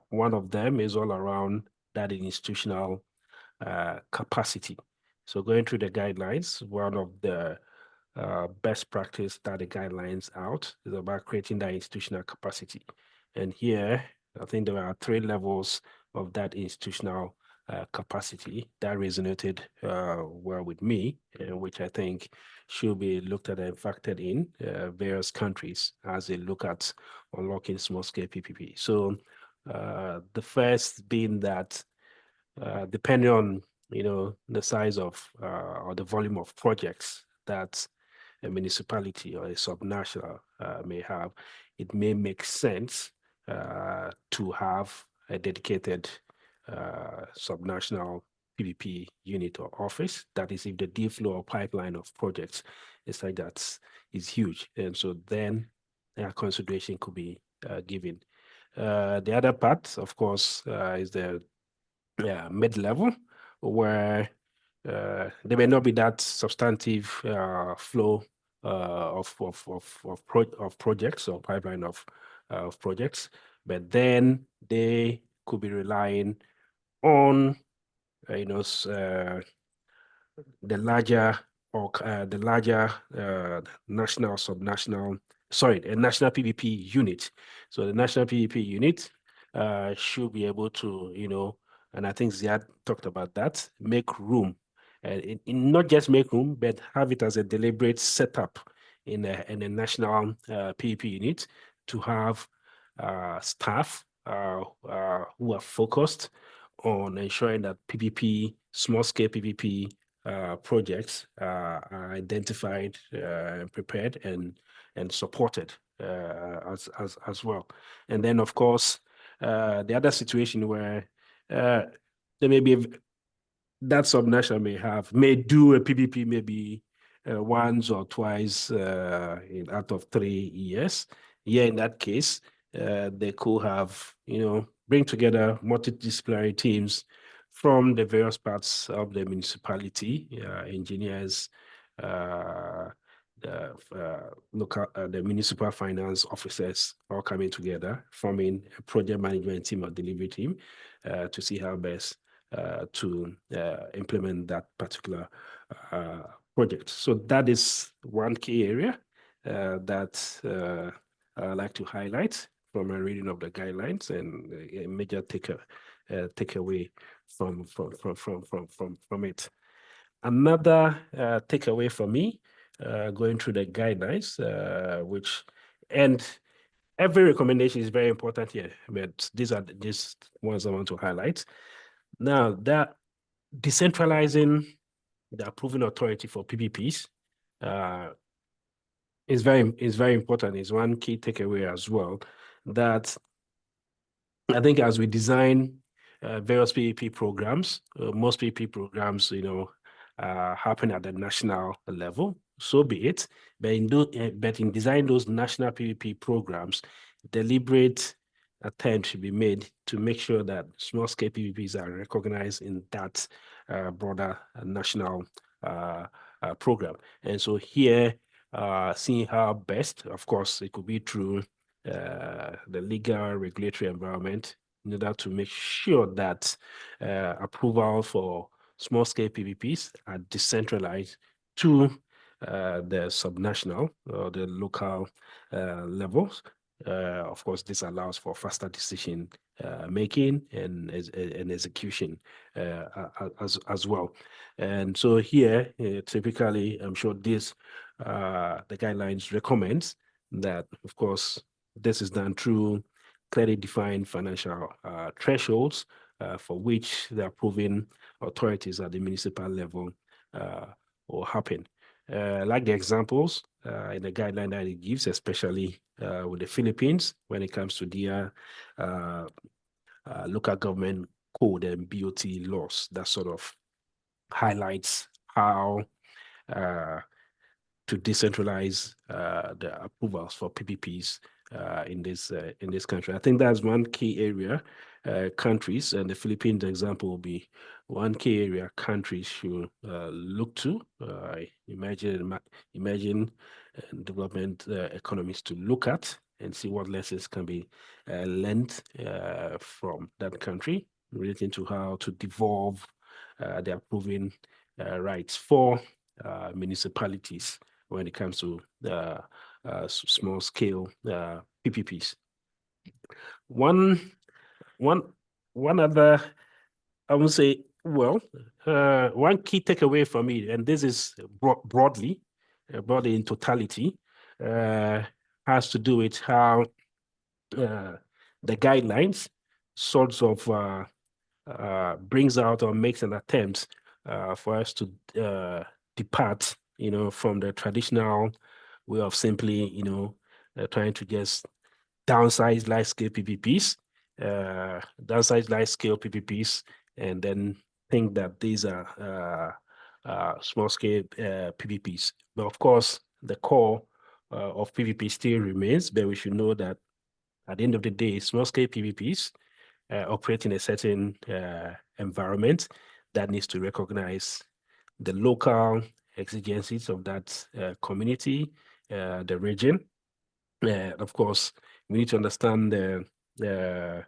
One of them is all around that institutional capacity. So going through the guidelines, one of the best practice that the guidelines out is about creating that institutional capacity. And here, I think there are 3 levels of that institutional capacity that resonated well with me, which I think should be looked at and factored in various countries as they look at unlocking small-scale PPP. So the first being that depending on the size of or the volume of projects that a municipality or a subnational may have, it may make sense to have a dedicated subnational PPP unit or office. That is, if the deal flow or pipeline of projects is like that is huge, and so then consideration could be given. The other part, of course, is the mid-level, where there may not be that substantive flow of projects or pipeline of projects, but then they could be relying on the larger national, subnational, a national PPP unit. So the national PPP unit should be able to, and I think Ziad talked about that, make room, and not just make room, but have it as a deliberate setup in a national PPP unit to have staff who are focused on ensuring that small-scale PPP projects are identified, prepared, and supported as well. And then, of course, the other situation where there may be that subnational may do a PPP maybe once or twice out of 3 years. Yeah, in that case, they could have, bring together multidisciplinary teams from the various parts of the municipality, engineers, the municipal finance officers all coming together, forming a project management team or delivery team to see how best to implement that particular project. So that is one key area that I'd like to highlight from a reading of the guidelines and a major takeaway from it. Another takeaway for me, going through the guidelines, and every recommendation is very important here, but these are just ones I want to highlight. Now, that decentralizing the approving authority for PPPs is very important. It's one key takeaway as well, that I think as we design various PPP programs, most PPP programs, happen at the national level, so be it. But in designing those national PPP programs, deliberate attempt should be made to make sure that small-scale PPPs are recognized in that broader national program. And so here, seeing how best, of course, it could be through the legal regulatory environment in order to make sure that approval for small-scale PPPs are decentralized to the subnational or the local levels. Of course, this allows for faster decision making and execution as well. And so here, typically, I'm sure the guidelines recommends that, of course, this is done through clearly defined financial thresholds for which the approving authorities at the municipal level will happen. Like the examples in the guideline that it gives, especially with the Philippines, when it comes to their local government code and BOT laws, that sort of highlights how to decentralize the approvals for PPPs in this country. I think that's one key area. Countries, and the Philippines example will be one key area countries should look to. Imagine development economies to look at and see what lessons can be learned from that country relating to how to devolve the approving rights for municipalities when it comes to small scale PPPs. One other, I would say, one key takeaway for me, and this is broadly in totality, has to do with how the guidelines sorts of brings out or makes an attempt for us to depart, from the traditional way of simply, trying to just downsize large-scale PPPs, and then think that these are small-scale PPPs. But of course, the core of PPP still remains, but we should know that at the end of the day, small-scale PPPs operate in a certain environment that needs to recognize the local exigencies of that community, the region. Of course, we need to understand the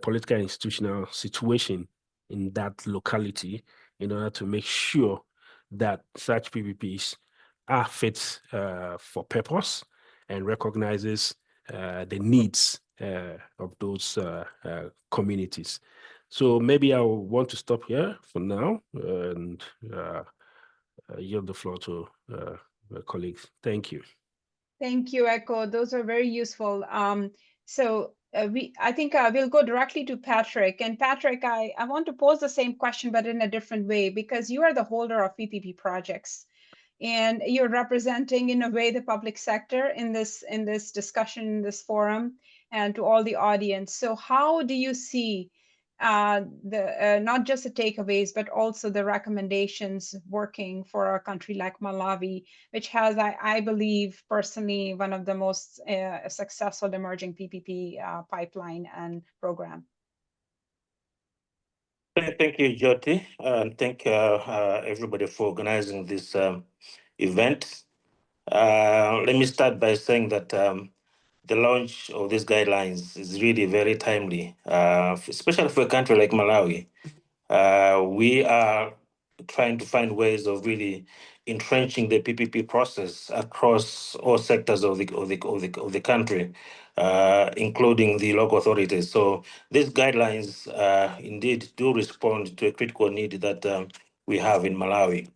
political institutional situation in that locality in order to make sure that such PPPs are fit for purpose and recognizes the needs of those communities. So maybe I will want to stop here for now and yield the floor to my colleagues. Thank you. Thank you, Echo. Those are very useful. I think we'll go directly to Patrick. And Patrick, I want to pose the same question, but in a different way, because you are the holder of PPP projects. And you're representing, in a way, the public sector in this discussion, in this forum, and to all the audience. So how do you see not just the takeaways, but also the recommendations working for a country like Malawi, which has, I believe, personally, one of the most successful emerging PPP pipeline and program? Thank you, Jyoti, and thank everybody for organizing this event. Let me start by saying that the launch of these guidelines is really very timely, especially for a country like Malawi. We are trying to find ways of really entrenching the PPP process across all sectors of the country, including the local authorities. So these guidelines indeed do respond to a critical need that we have in Malawi.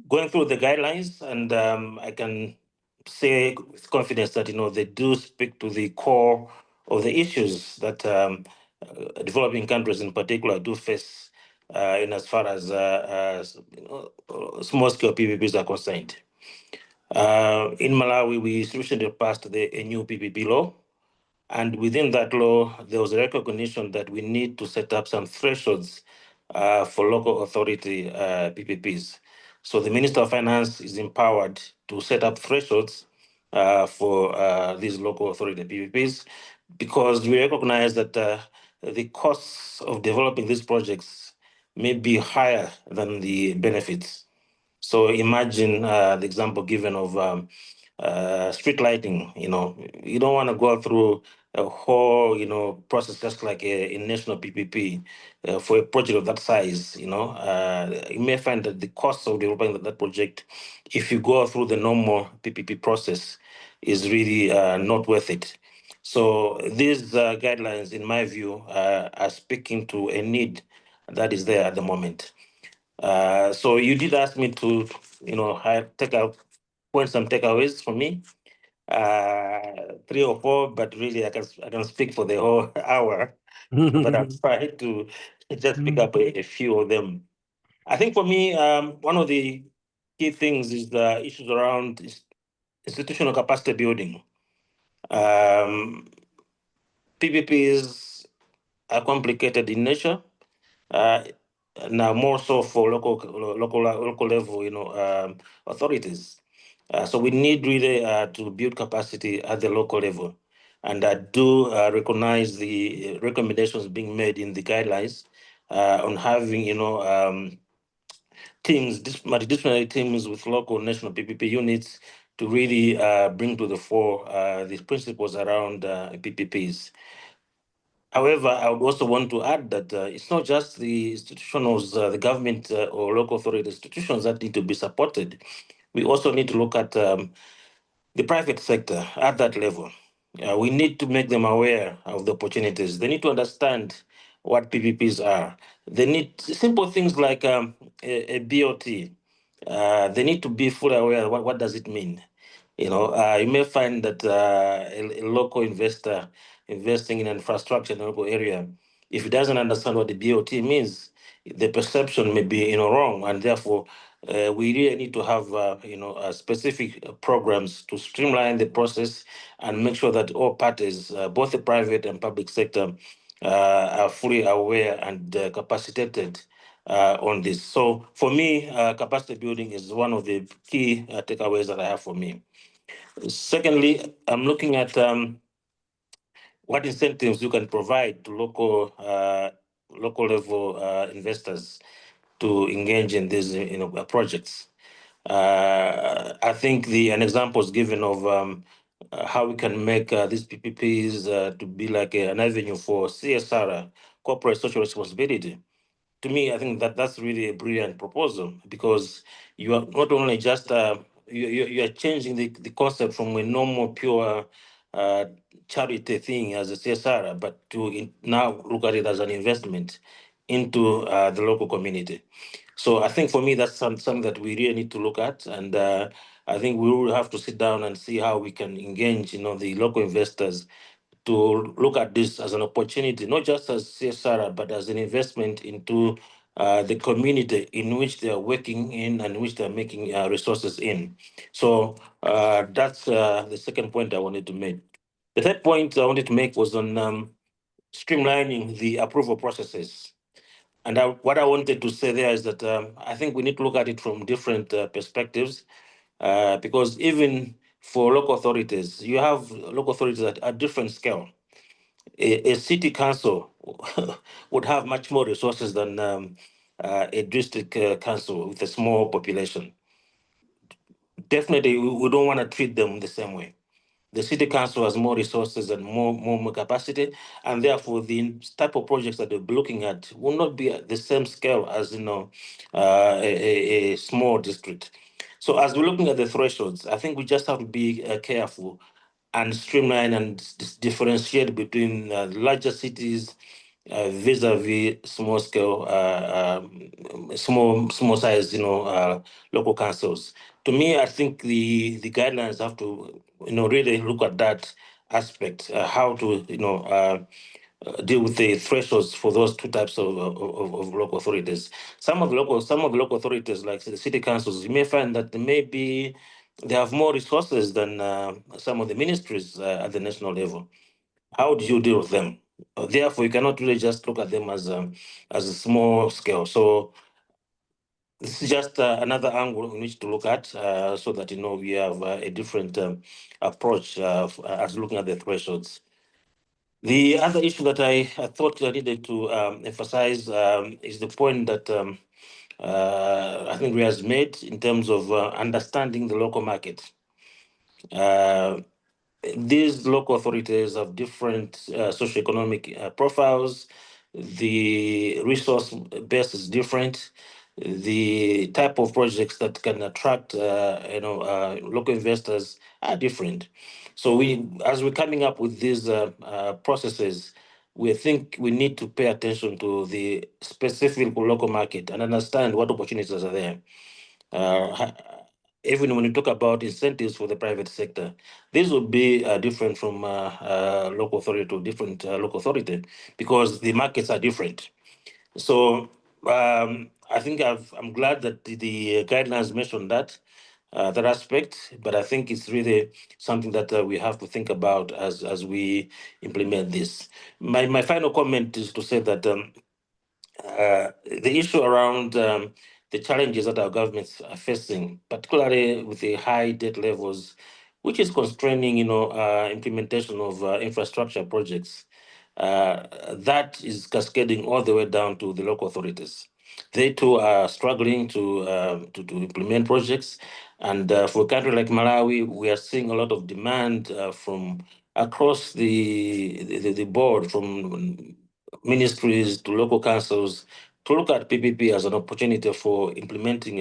Going through the guidelines, and I can say with confidence that they do speak to the core of the issues that developing countries in particular do face in as far as small-scale PPPs are concerned. In Malawi, we recently passed a new PPP law, and within that law, there was a recognition that we need to set up some thresholds for local authority PPPs. So the Minister of Finance is empowered to set up thresholds for these local authority PPPs, because we recognize that the costs of developing these projects may be higher than the benefits. So imagine the example given of street lighting. You don't want to go through a whole, process just like a national PPP for a project of that size. You may find that the cost of developing that project, if you go through the normal PPP process, is really not worth it. So these guidelines, in my view, are speaking to a need that is there at the moment. So you did ask me to, point some takeaways for me, 3 or 4, but really I can speak for the whole hour. But I'll try to just pick up a few of them. I think for me, one of the key things is the issues around institutional capacity building. PPPs are complicated in nature. Now more so for local level, authorities. So we need really to build capacity at the local level, and I do recognize the recommendations being made in the guidelines on having teams, multidisciplinary teams with local national PPP units to really bring to the fore these principles around PPPs. However, I would also want to add that it's not just the institutions, the government or local authority institutions that need to be supported. We also need to look at the private sector at that level. We need to make them aware of the opportunities. They need to understand what PPPs are. They need simple things like a BOT. They need to be fully aware of what does it mean. You may find that a local investor investing in infrastructure in a local area, if he doesn't understand what the BOT means, the perception may be wrong, and therefore we really need to have specific programs to streamline the process and make sure that all parties, both the private and public sector, are fully aware and capacitated on this. So for me, capacity building is one of the key takeaways that I have for me. Secondly, I'm looking at what incentives you can provide to local level investors to engage in these projects. I think an example is given of how we can make these PPPs to be like an avenue for CSR, corporate social responsibility. To me, I think that's really a brilliant proposal, because you are not only just you are changing the concept from a normal pure charity thing as a CSR, but to now look at it as an investment into the local community. So I think for me that's something that we really need to look at, and I think we will have to sit down and see how we can engage, the local investors to look at this as an opportunity, not just as CSR, but as an investment into the community in which they are working in and which they are making resources in. So that's the second point I wanted to make. The third point I wanted to make was on streamlining the approval processes. And what I wanted to say there is that I think we need to look at it from different perspectives, because even for local authorities, you have local authorities at different scale. A city council would have much more resources than a district council with a small population. Definitely, we don't want to treat them the same way. The city council has more resources and more capacity, and therefore the type of projects that they'll be looking at will not be at the same scale as a small district. So as we're looking at the thresholds, I think we just have to be careful and streamline and differentiate between larger cities vis-a-vis small scale, small size, local councils. To me, I think the guidelines have to, really look at that aspect, how to, deal with the thresholds for those two types of local authorities. Some of the local authorities, like the city councils, you may find that they have more resources than some of the ministries at the national level. How do you deal with them? Therefore, you cannot really just look at them as a small scale. So this is just another angle in which to look at, so that we have a different approach as looking at the thresholds. The other issue that I thought I needed to emphasize is the point that I think Ria has made in terms of understanding the local market. These local authorities have different socioeconomic profiles. The resource base is different. The type of projects that can attract, local investors are different. So as we're coming up with these processes, we think we need to pay attention to the specific local market and understand what opportunities are there. Even when you talk about incentives for the private sector, these will be different from local authority to different local authority, because the markets are different. So I think I'm glad that the guidelines mentioned that aspect, but I think it's really something that we have to think about as we implement this. My final comment is to say that the issue around the challenges that our governments are facing, particularly with the high debt levels, which is constraining, implementation of infrastructure projects, that is cascading all the way down to the local authorities. They too are struggling to implement projects, and for a country like Malawi, we are seeing a lot of demand from across the board, from ministries to local councils, to look at PPP as an opportunity for implementing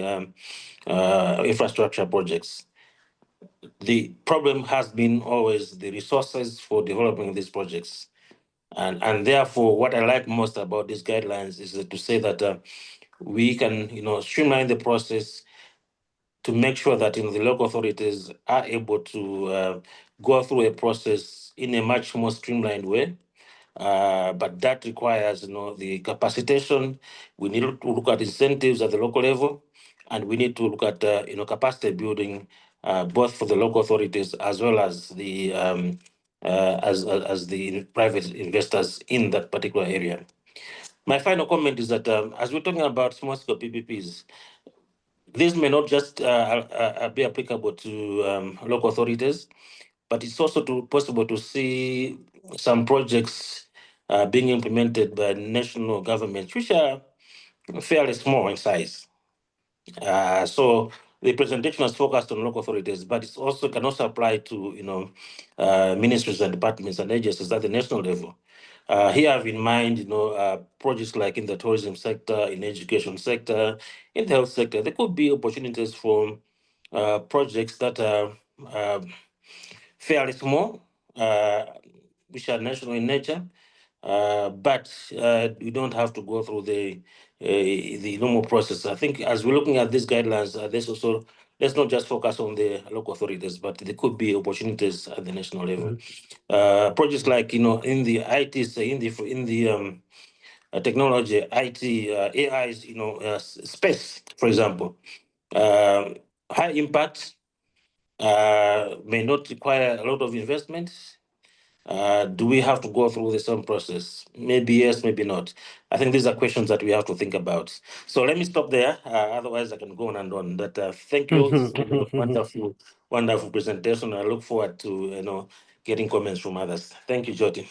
infrastructure projects. The problem has been always the resources for developing these projects. And therefore, what I like most about these guidelines is to say that we can, streamline the process to make sure that the local authorities are able to go through a process in a much more streamlined way. But that requires, the capacitation. We need to look at incentives at the local level, and we need to look at, capacity building, both for the local authorities as well as the as the private investors in that particular area. My final comment is that as we're talking about small-scale PPPs, this may not just be applicable to local authorities, but it's also possible to see some projects being implemented by national governments, which are fairly small in size. So the presentation is focused on local authorities, but it also can also apply to ministries and departments and agencies at the national level. Here I have in mind, projects like in the tourism sector, in education sector, in the health sector. There could be opportunities for projects that are fairly small, which are national in nature, but you don't have to go through the normal process. I think as we're looking at these guidelines, let's not just focus on the local authorities, but there could be opportunities at the national level. Projects like in the IT, in the technology, IT, AI, space, for example, high impact may not require a lot of investment. Do we have to go through the same process? Maybe yes, maybe not. I think these are questions that we have to think about. So let me stop there. Otherwise, I can go on and on. But thank you all. This has been a wonderful, wonderful presentation. I look forward to getting comments from others. Thank you, Jyoti.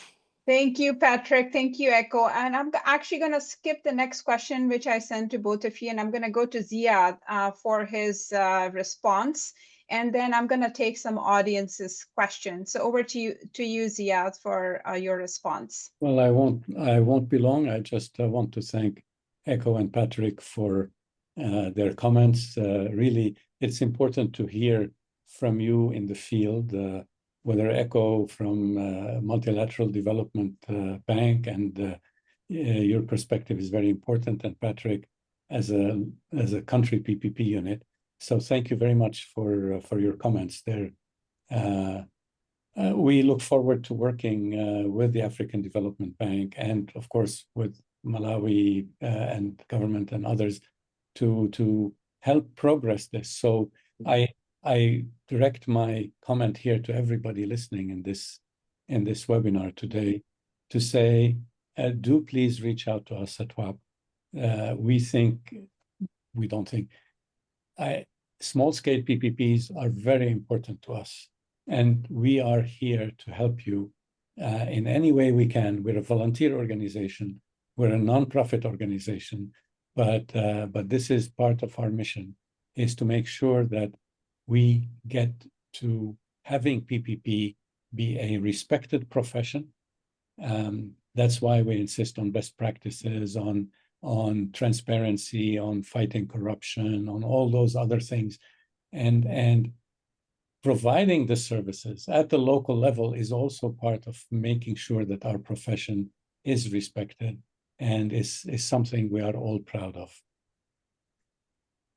Thank you, Patrick. Thank you, Echo. And I'm actually going to skip the next question, which I sent to both of you, and I'm going to go to Ziad for his response. And then I'm going to take some audience's questions. So over to you, Ziad, for your response. Well, I won't be long. I just want to thank Echo and Patrick for their comments. Really, it's important to hear from you in the field, whether Echo from Multilateral Development Bank, and your perspective is very important, and Patrick as a country PPP unit. So thank you very much for your comments there. We look forward to working with the African Development Bank and, of course, with Malawi and government and others to help progress this. So I direct my comment here to everybody listening in this webinar today to say, do please reach out to us at WAPPP. Small-scale PPPs are very important to us. And we are here to help you in any way we can. We're a volunteer organization. We're a nonprofit organization. But this is part of our mission, is to make sure that we get to having PPP be a respected profession. That's why we insist on best practices, on transparency, on fighting corruption, on all those other things. And providing the services at the local level is also part of making sure that our profession is respected and is something we are all proud of.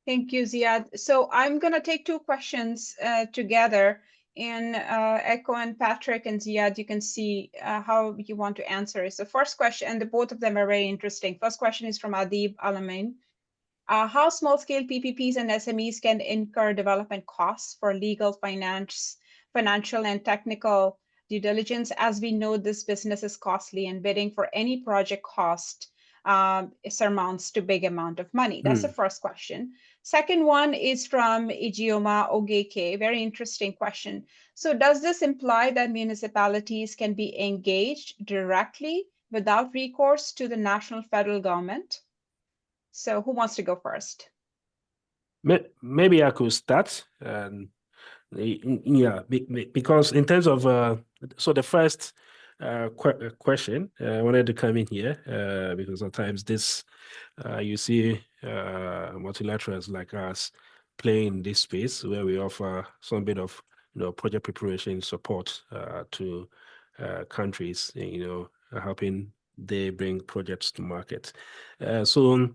Thank you, Ziad. So I'm going to take two questions together. And Echo and Patrick and Ziad, you can see how you want to answer it. So first question, and both of them are very interesting. First question is from Adib Alamin. How small-scale PPPs and SMEs can incur development costs for legal, financial, and technical due diligence? As we know, this business is costly, and bidding for any project cost surmounts to big amount of money. That's the first question. Second one is from Ijeoma Ogeke. Very interesting question. So does this imply that municipalities can be engaged directly without recourse to the national federal government? So who wants to go first? Maybe I could start. Yeah, because in terms of, so the first question, I wanted to come in here because at times this, you see multilaterals like us playing this space where we offer some bit of project preparation support to countries, helping they bring projects to market. So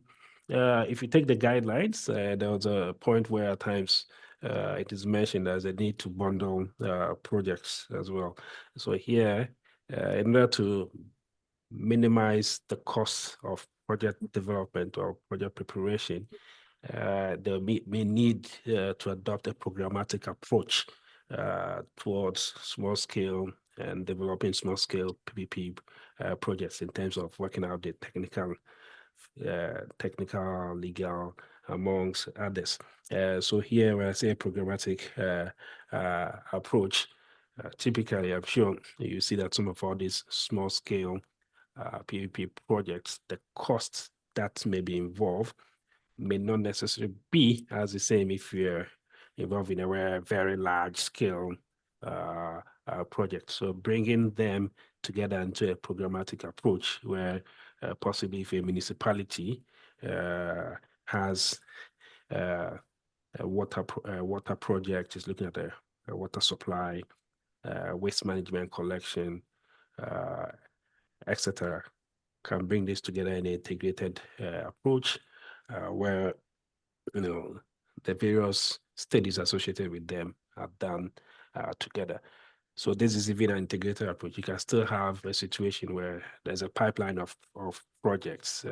if you take the guidelines, there was a point where at times it is mentioned as a need to bundle projects as well. So here, in order to minimize the cost of project development or project preparation, they may need to adopt a programmatic approach towards small-scale and developing small-scale PPP projects in terms of working out the technical, legal, amongst others. So here, when I say programmatic approach, typically, I'm sure you see that some of all these small-scale PPP projects, the costs that may be involved may not necessarily be as the same if you're involved in a very large-scale project. So bringing them together into a programmatic approach where possibly if a municipality has a water project, is looking at a water supply, waste management collection, etc., can bring this together in an integrated approach where the various studies associated with them are done together. So this is even an integrated approach. You can still have a situation where there's a pipeline of projects,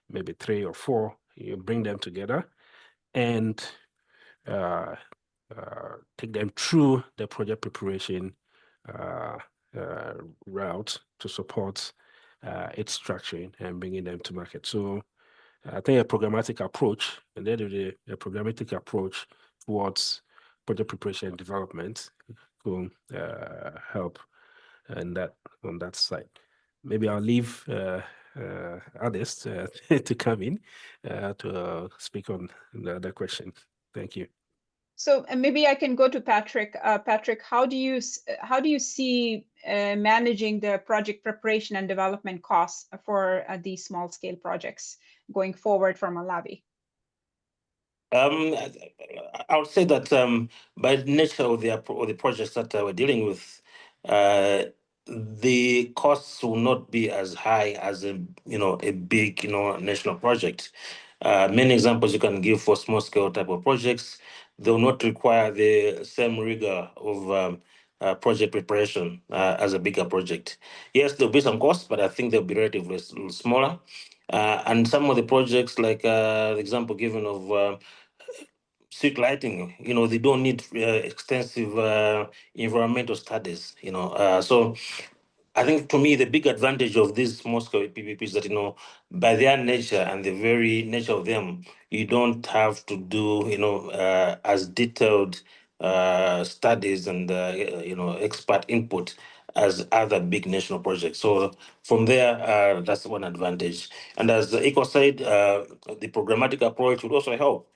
maybe 3 or 4. You bring them together and take them through the project preparation route to support its structuring and bringing them to market. So I think a programmatic approach, and then a programmatic approach towards project preparation and development will help on that side. Maybe I'll leave others to come in to speak on the other question. Thank you. So maybe I can go to Patrick. Patrick, how do you see managing the project preparation and development costs for these small scale projects going forward for Malawi? I would say that by nature of the projects that we're dealing with, the costs will not be as high as a big national project. Many examples you can give for small scale type of projects. They will not require the same rigor of project preparation as a bigger project. Yes, there'll be some costs, but I think they'll be relatively smaller. And some of the projects, like the example given of street lighting, they don't need extensive environmental studies, so I think to me, the big advantage of these small scale PPPs is that, by their nature and the very nature of them, you don't have to do, as detailed studies and, expert input as other big national projects. So from there, that's one advantage. And as Eco said, the programmatic approach would also help,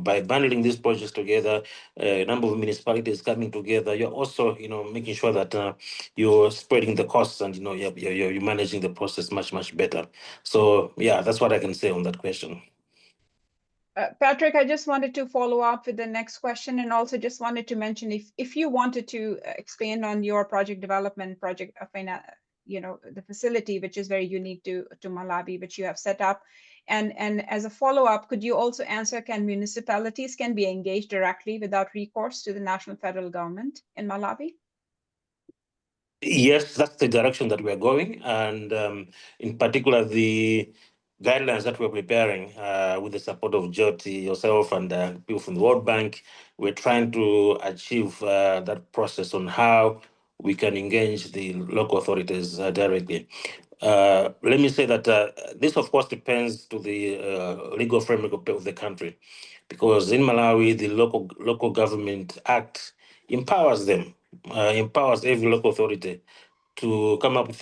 by bundling these projects together, a number of municipalities coming together, you're also, making sure that you're spreading the costs and, you're managing the process much, much better. So yeah, that's what I can say on that question. Patrick, I just wanted to follow up with the next question, and also just wanted to mention if you wanted to expand on your project development project, the facility, which is very unique to Malawi, which you have set up. And as a follow-up, could you also answer, can municipalities be engaged directly without recourse to the national federal government in Malawi? Yes, that's the direction that we're going. And in particular, the guidelines that we're preparing with the support of Jyoti, yourself, and people from the World Bank, we're trying to achieve that process on how we can engage the local authorities directly. Let me say that this, of course, depends to the legal framework of the country, because in Malawi, the local government act empowers them, empowers every local authority to come up with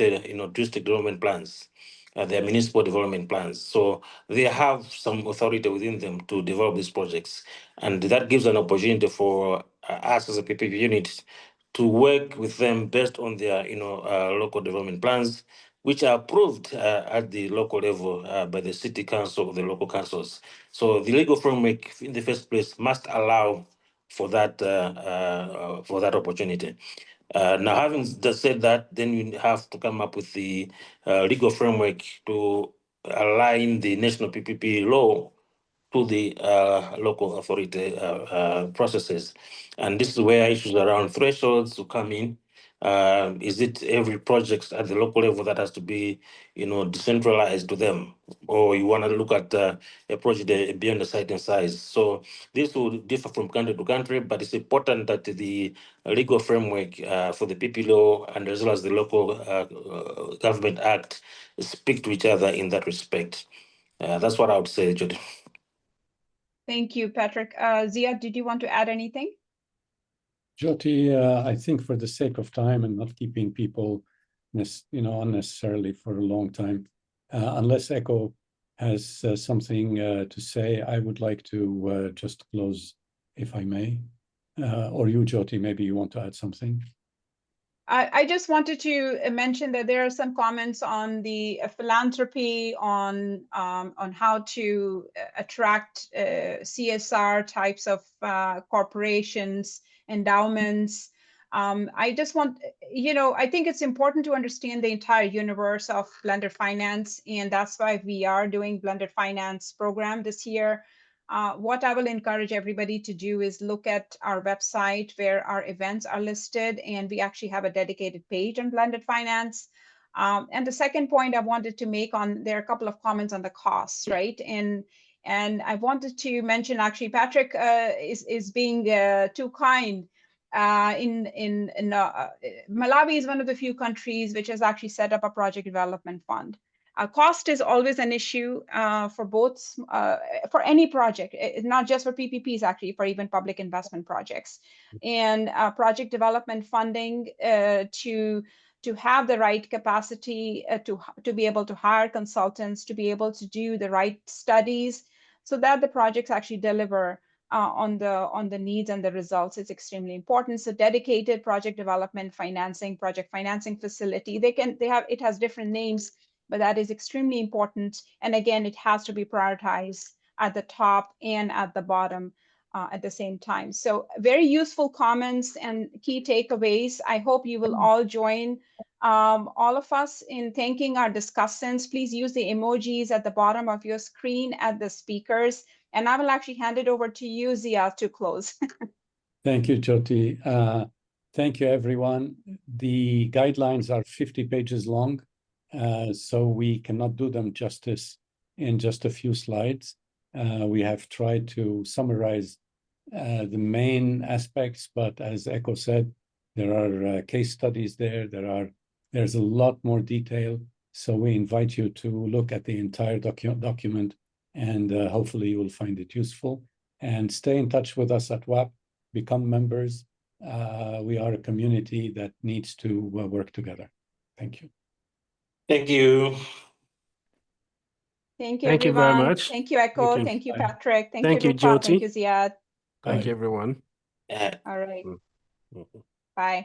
district development plans, their municipal development plans. So they have some authority within them to develop these projects, and that gives an opportunity for us as a PPP unit to work with them based on their local development plans, which are approved at the local level by the city council or the local councils. So the legal framework in the first place must allow for that opportunity. Now, having just said that, then you have to come up with the legal framework to align the national PPP law to the local authority processes. And this is where issues around thresholds will come in. Is it every project at the local level that has to be, decentralized to them, or you want to look at a project beyond a certain size? So this will differ from country to country, but it's important that the legal framework for the PP law and as well as the local government act speak to each other in that respect. That's what I would say, Jody. Thank you, Patrick. Zia, did you want to add anything? Jyoti, I think for the sake of time and not keeping people, unnecessarily for a long time, unless Echo has something to say, I would like to just close, if I may. Or you, Jyoti, maybe you want to add something. I just wanted to mention that there are some comments on the philanthropy, on how to attract CSR types of corporations, endowments. I just want, I think it's important to understand the entire universe of blended finance, and that's why we are doing blended finance program this year. What I will encourage everybody to do is look at our website where our events are listed, and we actually have a dedicated page on blended finance. And the second point I wanted to make there are a couple of comments on the costs, right? And I wanted to mention, actually, Patrick is being too kind. Malawi is one of the few countries which has actually set up a project development fund. Cost is always an issue for any project, not just for PPPs, actually, for even public investment projects. And project development funding to have the right capacity to be able to hire consultants, to be able to do the right studies so that the projects actually deliver on the needs and the results is extremely important. So dedicated project development financing, project financing facility, it has different names, but that is extremely important. And again, it has to be prioritized at the top and at the bottom at the same time. So very useful comments and key takeaways. I hope you will all join all of us in thanking our discussants. Please use the emojis at the bottom of your screen at the speakers. And I will actually hand it over to you, Zia, to close. Thank you, Jyoti. Thank you, everyone. The guidelines are 50 pages long. So we cannot do them justice in just a few slides. We have tried to summarize the main aspects, but as Echo said, there are case studies there. There's a lot more detail. So we invite you to look at the entire document, and hopefully you will find it useful. And stay in touch with us at WAPPP, become members. We are a community that needs to work together. Thank you. Thank you. Thank you, Thank you very everyone. much. Thank you, Echo. Thank you. Thank you, Patrick. Thank you, Rupa. Thank Jyoti. you, Ziad. Thank you, everyone. All right. Mhm. Bye.